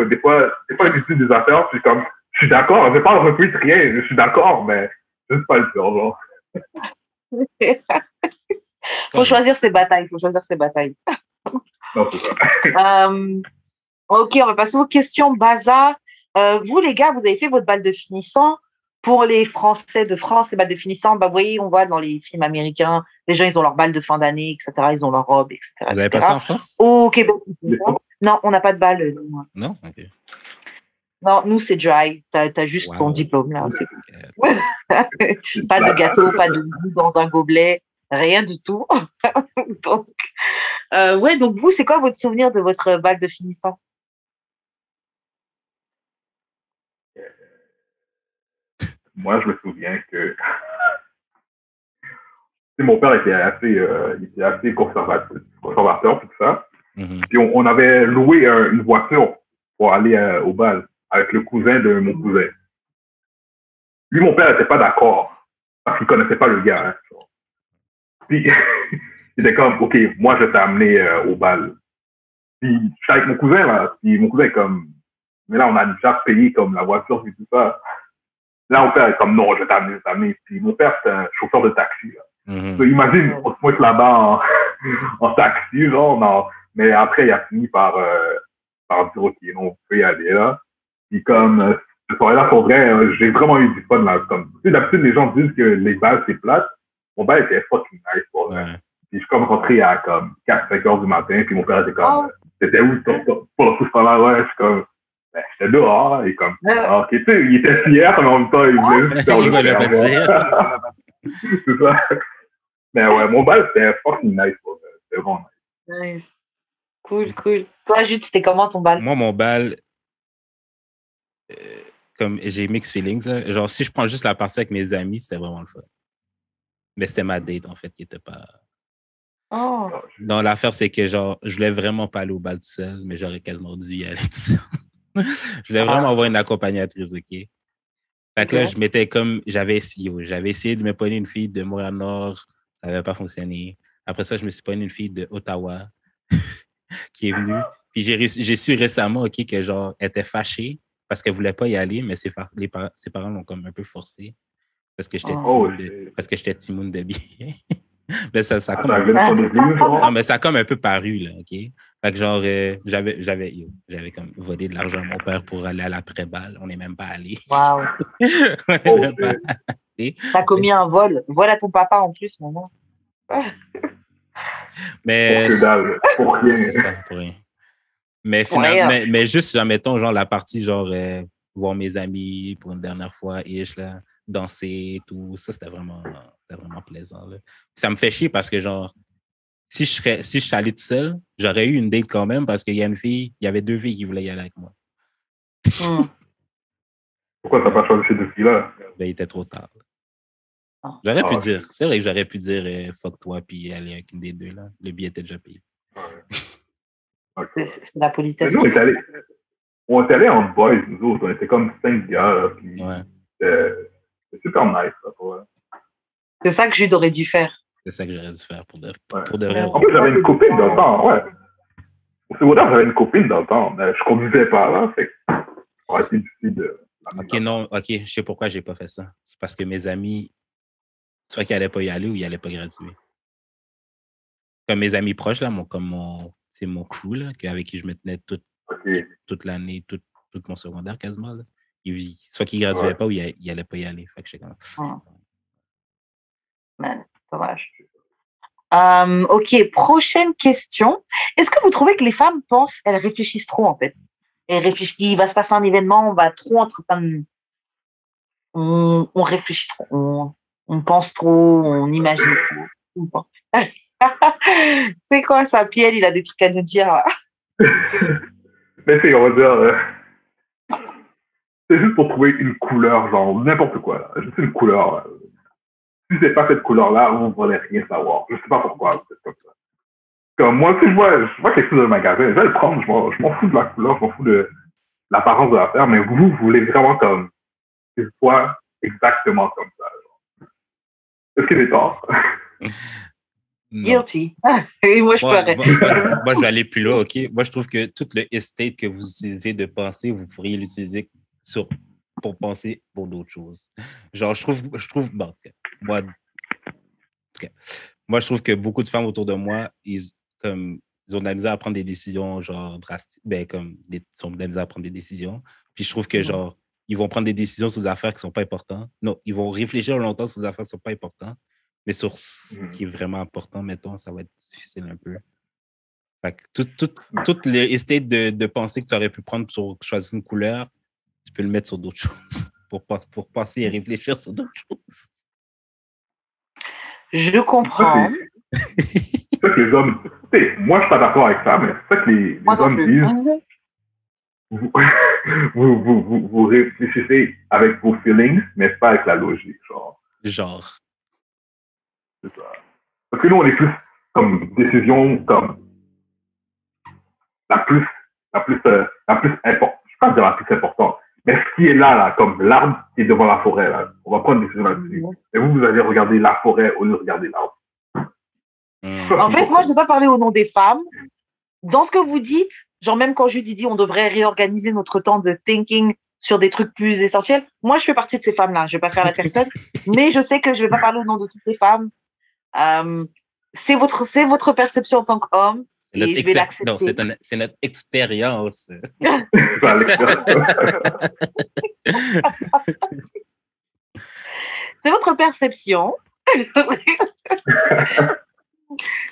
des fois, je dis des affaires, puis comme, je suis d'accord, je ne vais pas repeat rien, je suis d'accord, mais je ne sais pas le faire, genre. Faut choisir ses batailles. Non, c'est ça. Ok, on va passer aux questions bazar. Vous, les gars, vous avez fait votre bal de finissant. Pour les Français de France, les balles de finissant, bah, vous voyez, on voit dans les films américains, les gens, ils ont leur bal de fin d'année, etc. Ils ont leur robe, etc. Vous avez passé en France? Au Québec. Non, on n'a pas de bal. Non? Ok. Non, nous, c'est dry. T'as juste ton diplôme, là. Pas de gâteau, pas de goût dans un gobelet. Rien du tout. Donc, donc vous, c'est quoi votre souvenir de votre bal de finissant? Moi, je me souviens que mon père était assez conservateur, tout ça. Mm-hmm. Puis on avait loué une voiture pour aller au bal avec le cousin de mon cousin. Lui, mon père n'était pas d'accord parce qu'il ne connaissait pas le gars. Hein. Puis, il était comme, OK, moi, je vais t'amener au bal. Puis, je suis avec mon cousin, là. Puis, mon cousin est comme, mais là, on a déjà payé comme la voiture et tout ça. Là, mon père est comme, non, je vais t'amener. Puis, mon père, c'est un chauffeur de taxi, là. Mm-hmm. Donc, imagine, on se pointe là-bas en taxi, genre, non. Mais après, il a fini par dire, OK, non, on peut y aller, là. Puis, comme, ce soir-là, pour vrai, j'ai vraiment eu du fun, là. Comme, tu sais, d'habitude, les gens disent que les balles, c'est plate. Mon père était fucking nice pour vrai. Ouais. Puis je suis comme rentré à comme 4-5 heures du matin, puis mon père était comme, c'était où pour tout ce temps-là? Ouais, je suis comme, ben, j'étais dehors, et comme, ok, tu sais, il était fier, mais en même temps, il voulait juste faire le c'est ça. Mais ouais, mon bal, c'était fucking nice, c'était vraiment nice. Nice. Cool. Toi, Jude, c'était comment ton bal? Moi, mon bal, comme j'ai mixed feelings, là. Genre, si je prends juste la partie avec mes amis, c'était vraiment le fun. Mais c'était ma date, en fait, qui était pas... Oh. Non, l'affaire, c'est que, genre, je voulais vraiment pas aller au bal tout seul, mais j'aurais quasiment dû y aller tout seul. Je voulais vraiment avoir une accompagnatrice, OK? Fait que là, je m'étais comme... J'avais essayé de me pogner une fille de Montréal-Nord, ça n'avait pas fonctionné. Après ça, je me suis pogné une fille de Ottawa qui est venue. Puis j'ai su récemment, OK, que, genre, elle était fâchée parce qu'elle voulait pas y aller, mais ses parents l'ont comme un peu forcé. Parce que j'étais timoun de bien. Mais ça comme non, mais ça a comme un peu paru, là, OK? Fait que genre, j'avais comme volé de l'argent à mon père pour aller à l'après-balle. On n'est même pas allé. Wow. T'as commis un vol. Vol à ton papa en plus, maman. Mais pour rien. C'est ça, pour rien. Mais finalement, mais juste, mettons, genre, la partie, genre, voir mes amis pour une dernière fois, là, danser, tout ça, c'était vraiment plaisant. Là. Ça me fait chier parce que, genre, si je suis allé tout seul, j'aurais eu une date quand même parce qu'il y avait 2 filles qui voulaient y aller avec moi. Pourquoi t'as pas choisi ces 2 filles-là? Ben, il était trop tard. Ah. Pu dire, c'est vrai que j'aurais pu dire fuck toi puis aller avec une des 2 là. Le billet était déjà payé. Ouais. C'est la politesse. Nous, on était allés en boys, nous autres. On était comme 5 gars. Là, puis c'est super nice. Là, pour... C'est ça que Jude aurait dû faire. C'est ça que j'aurais dû faire pour de vrai. En plus, j'avais une copine dans le temps. Ouais. Au secondaire, j'avais une copine dans le temps. Mais je conduisais pas là. Fait que ça aurait été difficile de... Ok, je sais pourquoi j'ai pas fait ça. C'est parce que mes amis, soit qu'ils allaient pas y aller ou ils allaient pas graduer. Comme mes amis proches, là, c'est mon crew, là, avec qui je me tenais toute l'année, tout mon secondaire quasiment. Là. Soit qu'ils graduaient pas ou ils allaient pas y aller. Fait que je sais comment. Man, dommage. Ok, prochaine question. Est-ce que vous trouvez que les femmes elles réfléchissent trop en fait? Elles réfléchissent, il va se passer un événement, on va trop on réfléchit trop, on pense trop, on imagine trop. C'est quoi ça, Pierre? Il a des trucs à nous dire là. Mais c'est, on va dire, c'est juste pour trouver une couleur, genre n'importe quoi. Là. Juste une couleur. Là. Si c'est pas cette couleur-là, vous ne voulez rien savoir. Je sais pas pourquoi vous êtes comme ça. Comme moi, si je vois quelque chose dans le magasin, je vais le prendre, je m'en fous de la couleur, je m'en fous de l'apparence de l'affaire, mais vous voulez vraiment comme que ce soit exactement comme ça. Genre. Est-ce que j'ai tort? Guilty. Et moi, je parais. Moi, je vais aller plus là, OK? Moi, je trouve que tout le estate que vous utilisez de penser, vous pourriez l'utiliser pour penser pour d'autres choses. Genre, je trouve bon, moi, je trouve que beaucoup de femmes autour de moi, ils ont de la misère à prendre des décisions, genre, drastiques, ils ont de la misère à prendre des décisions. Puis je trouve que, genre, ils vont prendre des décisions sur des affaires qui ne sont pas importantes. Non, ils vont réfléchir longtemps sur des affaires qui ne sont pas importantes. Mais sur ce qui est vraiment important, mettons, ça va être difficile un peu. Fait que tout l'estate de penser que tu aurais pu prendre pour choisir une couleur, tu peux le mettre sur d'autres choses, pour penser et réfléchir sur d'autres choses. Je comprends. C'est ça que les hommes... Moi, je ne suis pas d'accord avec ça, mais c'est ça que les hommes disent. Vous réfléchissez avec vos feelings, mais pas avec la logique, genre. C'est ça. Parce que nous, on est plus comme décision comme la plus importante. Je ne vais pas dire la plus importante, mais ce qui est là, comme l'arbre qui est devant la forêt, là. On va prendre une décision là-dessus. Et vous allez regarder la forêt au lieu de regarder l'arbre. En fait, moi, je ne veux pas parler au nom des femmes. Dans ce que vous dites, genre même quand Judy dit on devrait réorganiser notre temps de thinking sur des trucs plus essentiels, moi, je fais partie de ces femmes-là. Je ne vais pas faire la personne, mais je sais que je ne vais pas parler au nom de toutes les femmes. C'est votre perception en tant qu'homme et je vais l'accepter. Non, c'est notre expérience. C'est votre perception.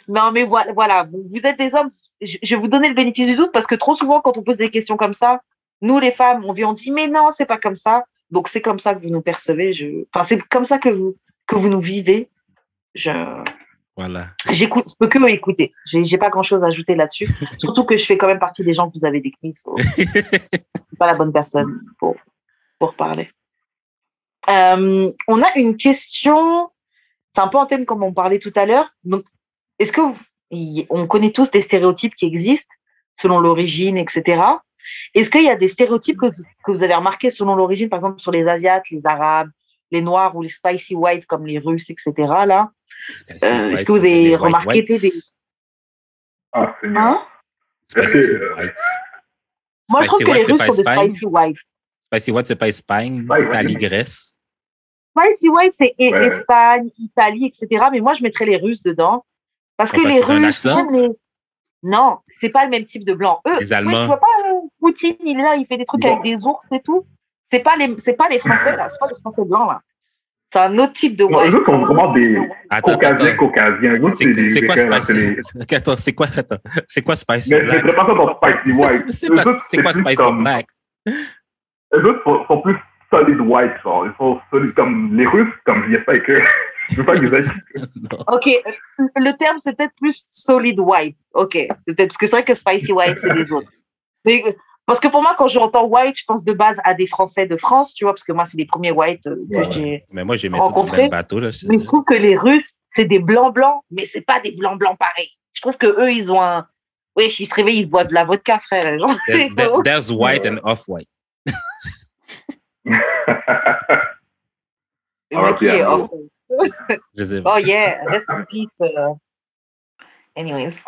Non, mais voilà. Vous êtes des hommes. Je vais vous donner le bénéfice du doute parce que trop souvent, quand on pose des questions comme ça, nous, les femmes, on dit mais non, c'est pas comme ça. Donc, c'est comme ça que vous nous percevez. Enfin, c'est comme ça que vous nous vivez. Voilà. Je peux que écouter. J'ai pas grand-chose à ajouter là-dessus. Surtout que je fais quand même partie des gens que vous avez décrits. C'est pas la bonne personne pour parler. On a une question. C'est un peu en thème comme on parlait tout à l'heure. Donc, est-ce que on connaît tous des stéréotypes qui existent selon l'origine, etc. Est-ce qu'il y a des stéréotypes que vous avez remarqués selon l'origine, par exemple sur les Asiates, les Arabes, les Noirs ou les spicy white comme les Russes, etc. Là, est-ce que vous avez remarqué des... Ah, c'est hein? Spicy white. Moi, je trouve que les Russes sont des spicy white. Spicy white, c'est pas Espagne, Italie, Grèce. Spicy white, c'est Espagne, Italie, etc. Mais moi, je mettrais les Russes dedans. Parce que les Russes, non, c'est pas le même type de blanc. Eux, les Allemands. Moi, je vois pas Poutine, il est là, il fait des trucs avec des ours et tout. C'est pas les Français, là. C'est pas les Français blancs, là. C'est un autre type de white. Les autres sont vraiment des caucasiens. C'est quoi spicy? Attends, c'est quoi spicy black? Mais c'est pas ça dans spicy white. C'est quoi spicy black? Les autres sont plus solid white, genre. Ils sont solides comme les Russes, comme je dis pas que Je veux pas exagérer. Ok, le terme, c'est peut-être plus solid white. Ok, c'est peut-être, parce que c'est vrai que spicy white, c'est des autres. Mais, parce que pour moi, quand j'entends white, je pense de base à des Français de France, tu vois, parce que moi, c'est les premiers white que j'ai Mais moi, j'ai mis tout dans le rencontrés. même bateau. Là, Mais je trouve que les Russes, c'est des blancs-blancs, mais c'est pas des blancs-blancs pareils. Je trouve que eux, ils ont un... Oui, ils se réveillent, ils boivent de la vodka, frère. Genre, there's white and off-white. Qui est off. Je sais pas. Oh yeah, rest in peace. Anyways.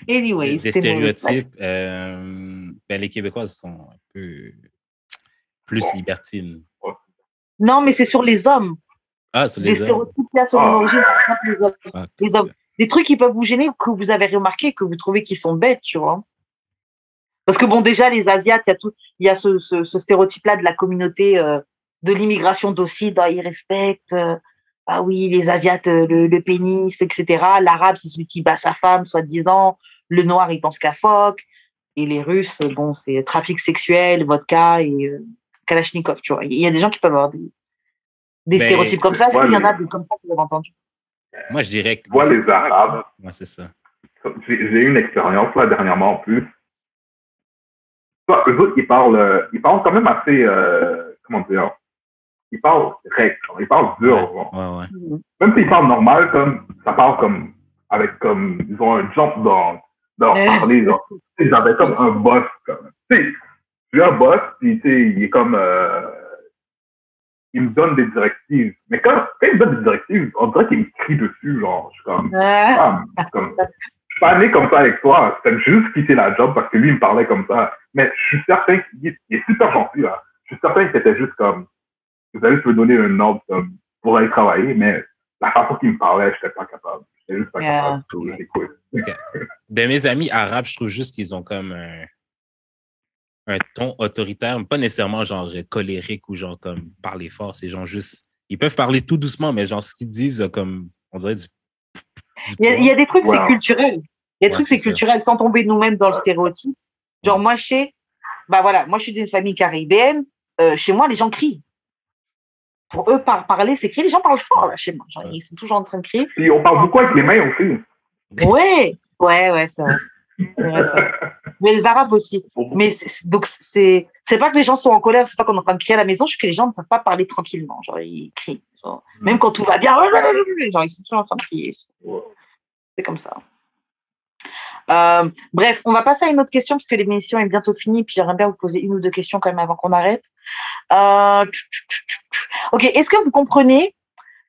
Des c'est stéréotypes, les Québécoises sont un peu plus libertines. Non, mais c'est sur les hommes. Ah, sur les les hommes. Stéréotypes là sur l'origine, les hommes. Ah, Les hommes. Des trucs qui peuvent vous gêner, que vous avez remarqué, que vous trouvez qu'ils sont bêtes, tu vois. Parce que bon, déjà, les Asiates, il y a ce stéréotype-là de la communauté de l'immigration d'Occident, ils respectent. Ah oui, les Asiates, le pénis, etc. L'Arabe, c'est celui qui bat sa femme, soi-disant. Le Noir, il pense qu'à phoque. Et les Russes, bon, c'est trafic sexuel, vodka et Kalachnikov, tu vois. Il y a des gens qui peuvent avoir des stéréotypes comme ça. Il y en a des comme ça que vous avez entendu. Moi, je dirais que... Moi, les Arabes, ouais, c'est ça. J'ai eu une expérience là dernièrement en plus. Eux autres, ils parlent quand même assez, comment dire, ils parlent direct, ils parlent dur. Ouais. Même s'ils parlent normal, ça parle ils ont un jump dans parler. J'avais comme un boss. J'ai un boss, puis il est comme, il me donne des directives. Mais quand il me donne des directives, on dirait qu'il me crie dessus, genre, je suis comme, je suis pas né comme ça avec toi, c'est juste quitter la job parce que lui, il me parlait comme ça. Mais je suis certain qu'il est super gentil, là. Je suis certain que c'était juste comme, vous allez me donner un ordre pour aller travailler, mais la façon qu'il me parlait, je n'étais pas capable. J'étais juste pas capable de l'écouter. Okay. De mes amis arabes, je trouve juste qu'ils ont comme un ton autoritaire, pas nécessairement genre colérique ou genre comme parler fort, c'est genre juste, ils peuvent parler tout doucement, mais genre ce qu'ils disent, comme, on dirait il y a des trucs, c'est culturel. Il y a des trucs, c'est culturel, sans tomber nous-mêmes dans le stéréotype. Genre, moi, moi, je suis d'une famille caribéenne. Chez moi, les gens crient. Pour eux, parler, c'est crier. Les gens parlent fort, là, chez moi. Genre, ils sont toujours en train de crier. Et on parle beaucoup avec les mains aussi. Ouais, c'est vrai. Mais les Arabes aussi. Mais donc, c'est pas que les gens sont en colère, c'est pas qu'on est en train de crier à la maison, c'est que les gens ne savent pas parler tranquillement. Genre, ils crient. Genre, même quand tout va bien, genre, ils sont toujours en train de crier. C'est comme ça. Bref, on va passer à une autre question parce que l'émission est bientôt finie, puis j'aimerais bien vous poser une ou deux questions quand même avant qu'on arrête. Ok, est-ce que vous comprenez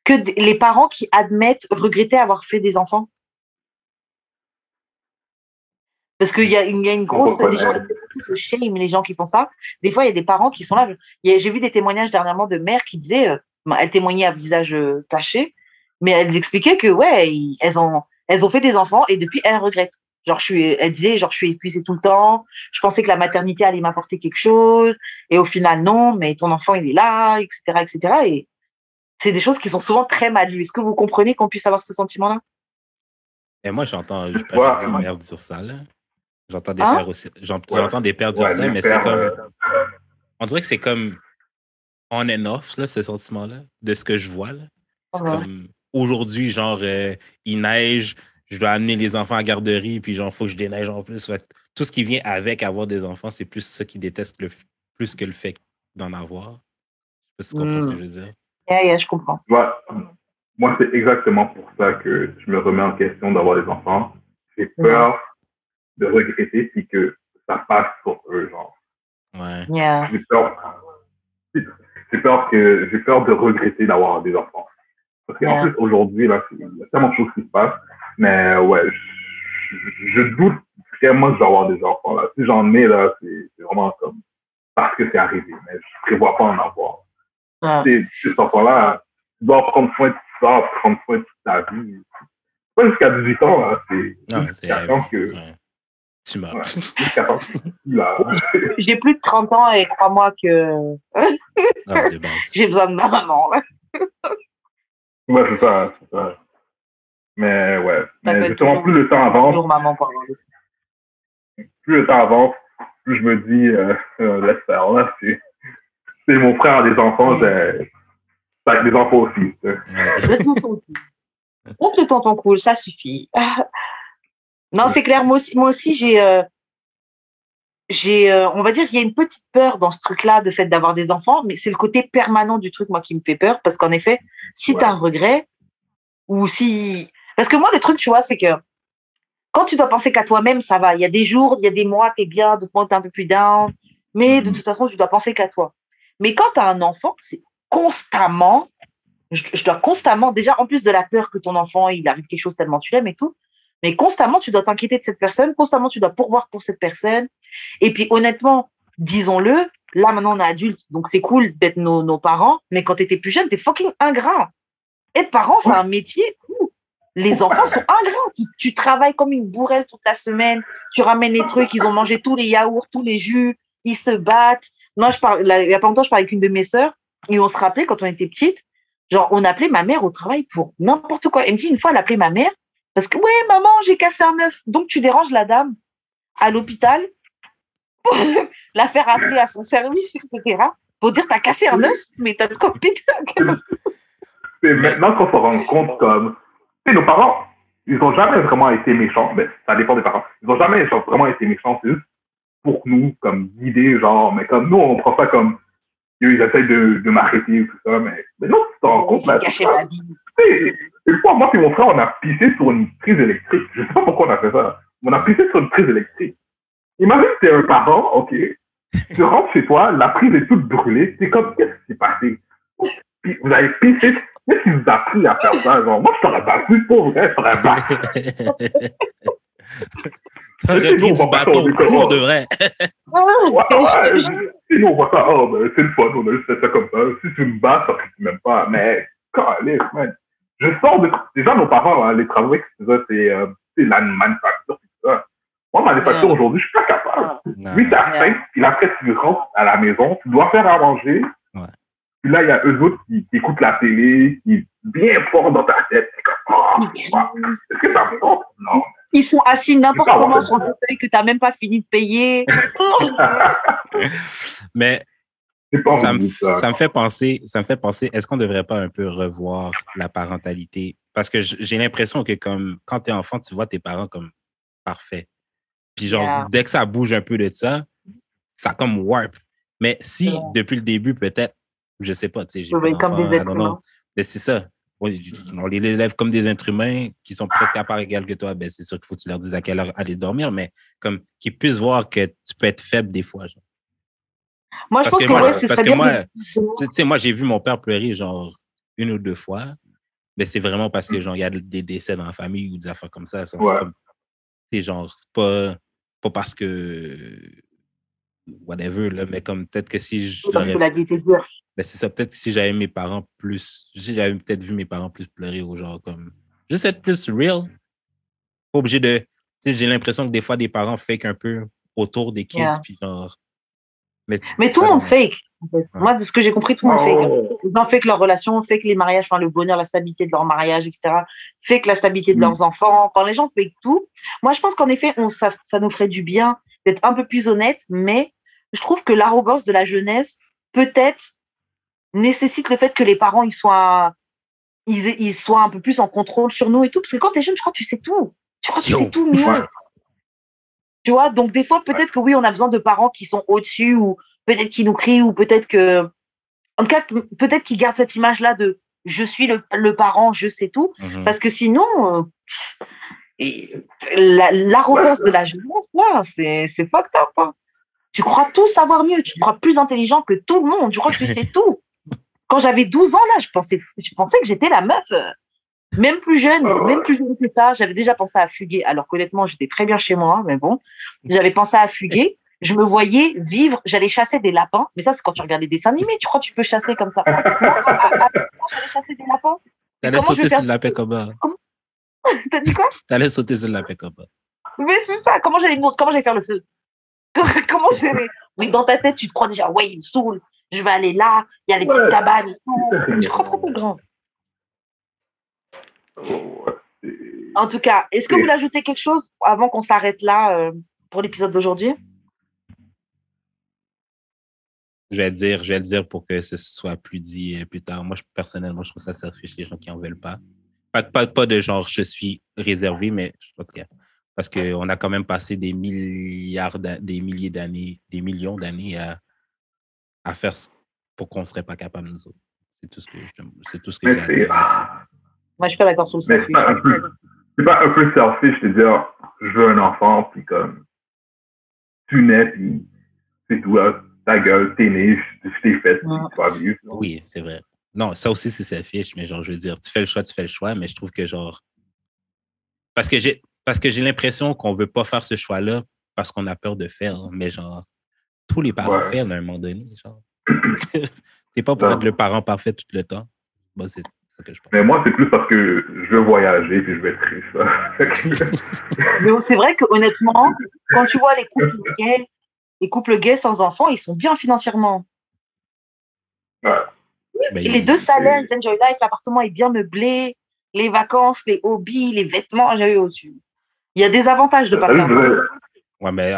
que les parents qui admettent regretter avoir fait des enfants? Parce qu'il y a une grosse... Les gens shame les gens qui font ça. Des fois, il y a des parents qui sont là. J'ai vu des témoignages dernièrement de mères qui disaient... elles témoignaient à visage caché, mais elles expliquaient que, ouais, elles ont fait des enfants et depuis, elles regrettent. Genre, elle disait, genre, je suis épuisée tout le temps. Je pensais que la maternité allait m'apporter quelque chose. Et au final, non, mais ton enfant, il est là, etc., etc. Et c'est des choses qui sont souvent très mal lues. Est-ce que vous comprenez qu'on puisse avoir ce sentiment-là? Et moi, j'entends juste des mères dire ça, là. J'entends des pères aussi. J'entends des pères dire ça, mais c'est comme... On dirait que c'est comme on and off, là, ce sentiment-là, de ce que je vois, là. C'est comme... Aujourd'hui, genre, il neige, je dois amener les enfants à la garderie, puis genre, il faut que je déneige en plus. Fait, tout ce qui vient avec avoir des enfants, c'est plus ça qu'ils détestent plus que le fait d'en avoir. Je sais pas si tu comprends ce que je veux dire. Yeah, je comprends. Moi, c'est exactement pour ça que je me remets en question d'avoir des enfants. J'ai peur de regretter, puis que ça passe sur eux, genre. Ouais. Yeah. J'ai peur de regretter d'avoir des enfants. Parce qu'en plus, aujourd'hui, là, il y a tellement de choses qui se passent. Mais ouais, je doute vraiment que je vais avoir des enfants, là. Si j'en ai, là, c'est vraiment comme parce que c'est arrivé. Mais je ne prévois pas en avoir. Ces enfants-là, tu dois prendre soin de ça, prendre soin de toute ta vie. Pas jusqu'à 18 ans, là. C'est jusqu'à temps que... Tu meurs. Jusqu'à temps que là. J'ai plus de 30 ans et crois-moi que j'ai besoin de ma maman. Ouais, c'est ça. Mais ouais. Mais justement, plus le temps avance. Plus le temps avance, plus je me dis, laisse faire. Là, c'est mon frère a des enfants. Avec des enfants aussi. Le tonton cool. Donc, le tonton cool, ça suffit. Non, c'est clair. Moi aussi on va dire qu'il y a une petite peur dans ce truc-là, de fait d'avoir des enfants, mais c'est le côté permanent du truc, moi, qui me fait peur, parce qu'en effet, si tu as un regret, ou si... Parce que moi, le truc, tu vois, c'est que quand tu dois penser qu'à toi-même, ça va. Il y a des jours, il y a des mois, t'es bien, d'autres mois, t'es un peu plus down, mais de toute façon, tu dois penser qu'à toi. Mais quand tu as un enfant, c'est constamment, je dois constamment, déjà, en plus de la peur que ton enfant, il arrive quelque chose tellement tu l'aimes et tout, mais constamment, tu dois t'inquiéter de cette personne, constamment, tu dois pourvoir pour cette personne. Et puis, honnêtement, disons-le, là, maintenant, on est adulte, donc c'est cool d'être nos parents, mais quand tu étais plus jeune, t'es fucking ingrat. Être parent, c'est un métier où les enfants sont ingrats. Tu travailles comme une bourrelle toute la semaine, tu ramènes les trucs, ils ont mangé tous les yaourts, tous les jus, ils se battent. Non, il y a pas longtemps, je parlais avec une de mes sœurs, et on se rappelait, quand on était petite, genre, on appelait ma mère au travail pour n'importe quoi. Elle me dit, une fois, elle appelait ma mère, parce que, ouais, maman, j'ai cassé un œuf. Donc, tu déranges la dame à l'hôpital pour la faire appeler à son service, etc. Pour dire, t'as cassé un œuf, mais t'as de quoi péter. Et maintenant qu'on se rend compte, comme, tu sais, nos parents, ils n'ont jamais vraiment été méchants. Mais ça dépend des parents. Ils n'ont jamais vraiment été méchants. C'est juste pour nous, comme, guider, genre, mais comme nous, on prend ça comme, ils essayent de m'arrêter ou tout ça, mais non, tu te rends compte, là. Une fois, moi et mon frère, on a pissé sur une prise électrique. Je sais pas pourquoi on a fait ça. On a pissé sur une prise électrique. Imagine que t'es un parent, ok, tu rentres chez toi, la prise est toute brûlée, c'est comme, qu'est-ce qui s'est passé? Puis vous avez pissé, qu'est-ce qui vous a appris à faire ça? Genre, moi, je t'aurais battu, pour vrai, je t'aurais battu. T'aurais pris du bâton pour de vrai. Sinon, on voit ça, oh, ben, c'est le fun, on a juste fait ça comme ça. Si tu me bats, ça ne même pas. Mais, allez, man. Je sors de. Déjà, nos parents, hein, les travaux, c'est la manufacture, tout ça. Moi, manufacture, aujourd'hui, je suis pas capable. 8 à 5, puis après, tu rentres à la maison, tu dois faire à manger. Ouais. Puis là, il y a eux autres qui écoutent la télé, qui est bien fort dans ta tête. C'est comme, oh, est-ce que ça me compte? Non. Ils sont assis n'importe comment sur un fauteuil que tu n'as même pas fini de payer. Mais ça me fait penser, est-ce qu'on ne devrait pas un peu revoir la parentalité? Parce que j'ai l'impression que comme quand tu es enfant, tu vois tes parents comme parfaits. Puis genre, dès que ça bouge un peu de ça comme warp. Mais si, depuis le début, peut-être, je sais pas, tu sais, j'ai pas comme des êtres humains. Mais c'est ça. On les élève comme des êtres humains qui sont presque à part égale que toi. Ben, c'est sûr qu'il faut que tu leur dises à quelle heure aller dormir, mais comme qu'ils puissent voir que tu peux être faible des fois. Genre. Moi, je pense que moi, tu sais, moi, j'ai vu mon père pleurer genre 1 ou 2 fois, mais c'est vraiment parce que genre il y a des décès dans la famille ou des affaires comme ça. C'est comme, c'est genre, c'est pas parce que whatever, là, mais comme peut-être que si je ben c'est ça, peut-être que si j'avais mes parents plus, j'avais peut-être vu mes parents plus pleurer ou genre comme, juste être plus real. Pas obligé de, tu sais, j'ai l'impression que des fois des parents fake un peu autour des kids, puis genre. Mais tout le monde fake. En fait. Moi, de ce que j'ai compris, tout le monde fake. Les gens fake leur relation, fake les mariages, enfin le bonheur, la stabilité de leur mariage, etc. Fake la stabilité de leurs enfants. Enfin, les gens fake tout. Moi, je pense qu'en effet, ça nous ferait du bien d'être un peu plus honnête, mais je trouve que l'arrogance de la jeunesse, peut-être, nécessite le fait que les parents ils soient un peu plus en contrôle sur nous et tout, parce que quand t'es jeune, je crois que tu sais tout. Tu crois que tu sais tout mieux. Ouais. Tu vois, donc des fois, peut-être que oui, on a besoin de parents qui sont au-dessus, ou peut-être qui nous crient, ou peut-être que... En tout cas, peut-être qu'ils gardent cette image-là de « je suis le parent, je sais tout », parce que sinon, l'arrogance de la jeunesse, là, c'est fucked up. Hein. Tu crois tout savoir mieux, tu crois plus intelligent que tout le monde, tu crois que tu sais tout. Quand j'avais 12 ans, là, je pensais que j'étais la meuf, même plus jeune que ça. J'avais déjà pensé à fuguer, alors qu'honnêtement, j'étais très bien chez moi, mais bon, j'avais pensé à fuguer. Je me voyais vivre, j'allais chasser des lapins, mais ça, c'est quand tu regardes des dessins animés, tu crois que tu peux chasser comme ça. J'allais chasser des lapins. T'allais sauter sur le lapin comme ça. T'as dit quoi? T'allais sauter sur le lapin comme ça. Mais c'est ça, comment j'allais faire le feu? Comment j'allais... Mais dans ta tête, tu te crois déjà, ouais, il me saoule. Je vais aller là, il y a les petites cabanes et tout. Tu crois trop peu grand. En tout cas, est-ce que vous voulez ajouter quelque chose avant qu'on s'arrête là pour l'épisode d'aujourd'hui? Je vais le dire pour que ce soit plus dit plus tard. Moi, personnellement, je trouve ça selfish, les gens qui en veulent pas. Pas de genre, je suis réservé, mais en tout cas, parce qu'on a quand même passé des milliers d'années, des millions d'années à faire pour qu'on ne serait pas capable, nous autres. C'est tout ce que j'ai à dire là-dessus. Moi, je suis pas d'accord sur le selfish. C'est pas un peu selfish de dire, je veux un enfant, puis comme, tu nais, puis c'est tout, là, ta gueule, t'es né, je t'ai fait, puis tu vas vivre. Oui, c'est vrai. Non, ça aussi, c'est selfish, mais genre, je veux dire, tu fais le choix, mais je trouve que genre, parce que j'ai l'impression qu'on veut pas faire ce choix-là parce qu'on a peur de faire, mais genre, tous les parents font à un moment donné, genre. T'es pas pour être le parent parfait tout le temps. Bon, c'est ça que je pense. Mais moi, c'est plus parce que je veux voyager puis je vais être riche. Mais c'est vrai que honnêtement, quand tu vois les couples gays sans enfants, ils sont bien financièrement. Ouais. Et les deux salaires, ils enjoy life, l'appartement est bien meublé, les vacances, les hobbies, les vêtements, j'avais au-dessus. Il y a des avantages de pas faire ça. Ouais, mais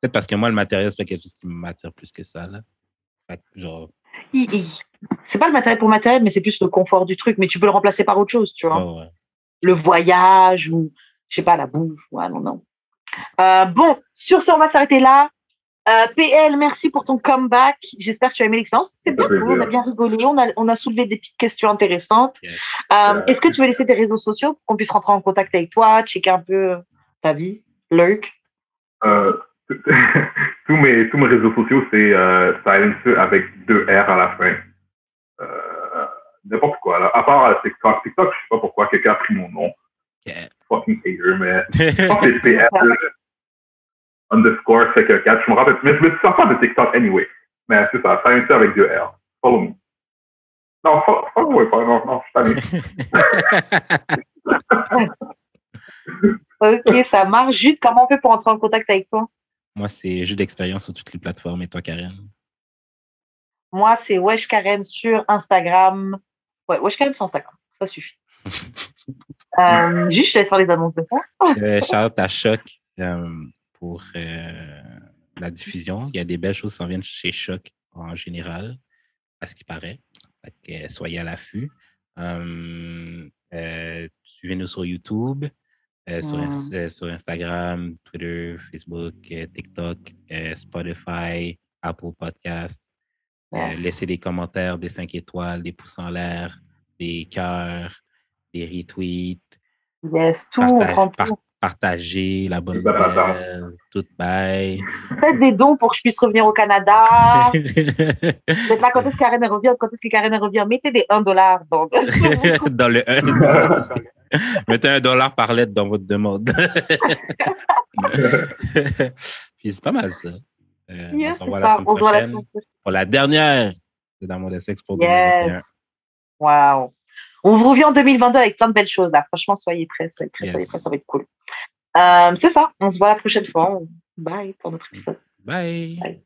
peut-être parce que moi, le matériel, c'est pas quelque chose qui m'attire plus que ça, là. Fait que, genre... C'est pas le matériel pour matériel, mais c'est plus le confort du truc. Mais tu peux le remplacer par autre chose, tu vois. Ouais. Le voyage ou, je sais pas, la bouffe. Ouais, non. Bon, sur ce, on va s'arrêter là. PL, merci pour ton comeback. J'espère que tu as aimé l'expérience. C'est bien cool, on a bien rigolé. On a soulevé des petites questions intéressantes. Yes. Est-ce que tu veux laisser tes réseaux sociaux pour qu'on puisse rentrer en contact avec toi, checker un peu ta vie, lurk? Tous mes réseaux sociaux, c'est Silencer avec 2 R à la fin. N'importe quoi, là. À part TikTok. TikTok, je sais pas pourquoi quelqu'un a pris mon nom. Yeah. Fucking hater, mais je pense que c'est PL _ fait que 4. Je me rappelle, mais je me sens pas de TikTok anyway. Mais c'est ça, Silencer avec 2 R. Follow me. Non, follow pas. Non, je suis pas Ok, ça marche. Jude, comment on fait pour entrer en contact avec toi? Moi, c'est Jus d'expérience sur toutes les plateformes. Et toi, Karen? Moi, c'est Wesh Karen sur Instagram. Ouais, Wesh Karen sur Instagram. Ça suffit. Juste, je te laisse faire les annonces de fois. Shout-out à Choc pour la diffusion. Il y a des belles choses qui s'en viennent chez Choc en général, à ce qui paraît. Fait que, soyez à l'affût. Suivez-nous sur YouTube. Sur Instagram, Twitter, Facebook, TikTok, Spotify, Apple Podcast. Laissez des commentaires, des 5 étoiles, des pouces en l'air, des cœurs, des retweets. Yes, tout. Partagez la bonne nouvelle, tout bye. Faites des dons pour que je puisse revenir au Canada. Vous êtes là, quand est-ce que Karen revient? Mettez des $1 dans le 1. Mettez $1 par lettre dans votre demande. Puis c'est pas mal, ça. Yes, on se voit la semaine prochaine. Pour la dernière de D'amour de sexe pour 2021. Wow. On vous revient en 2022 avec plein de belles choses, là. Franchement, soyez prêts, ça va être cool. C'est ça. On se voit la prochaine fois. Bye pour notre épisode. Bye.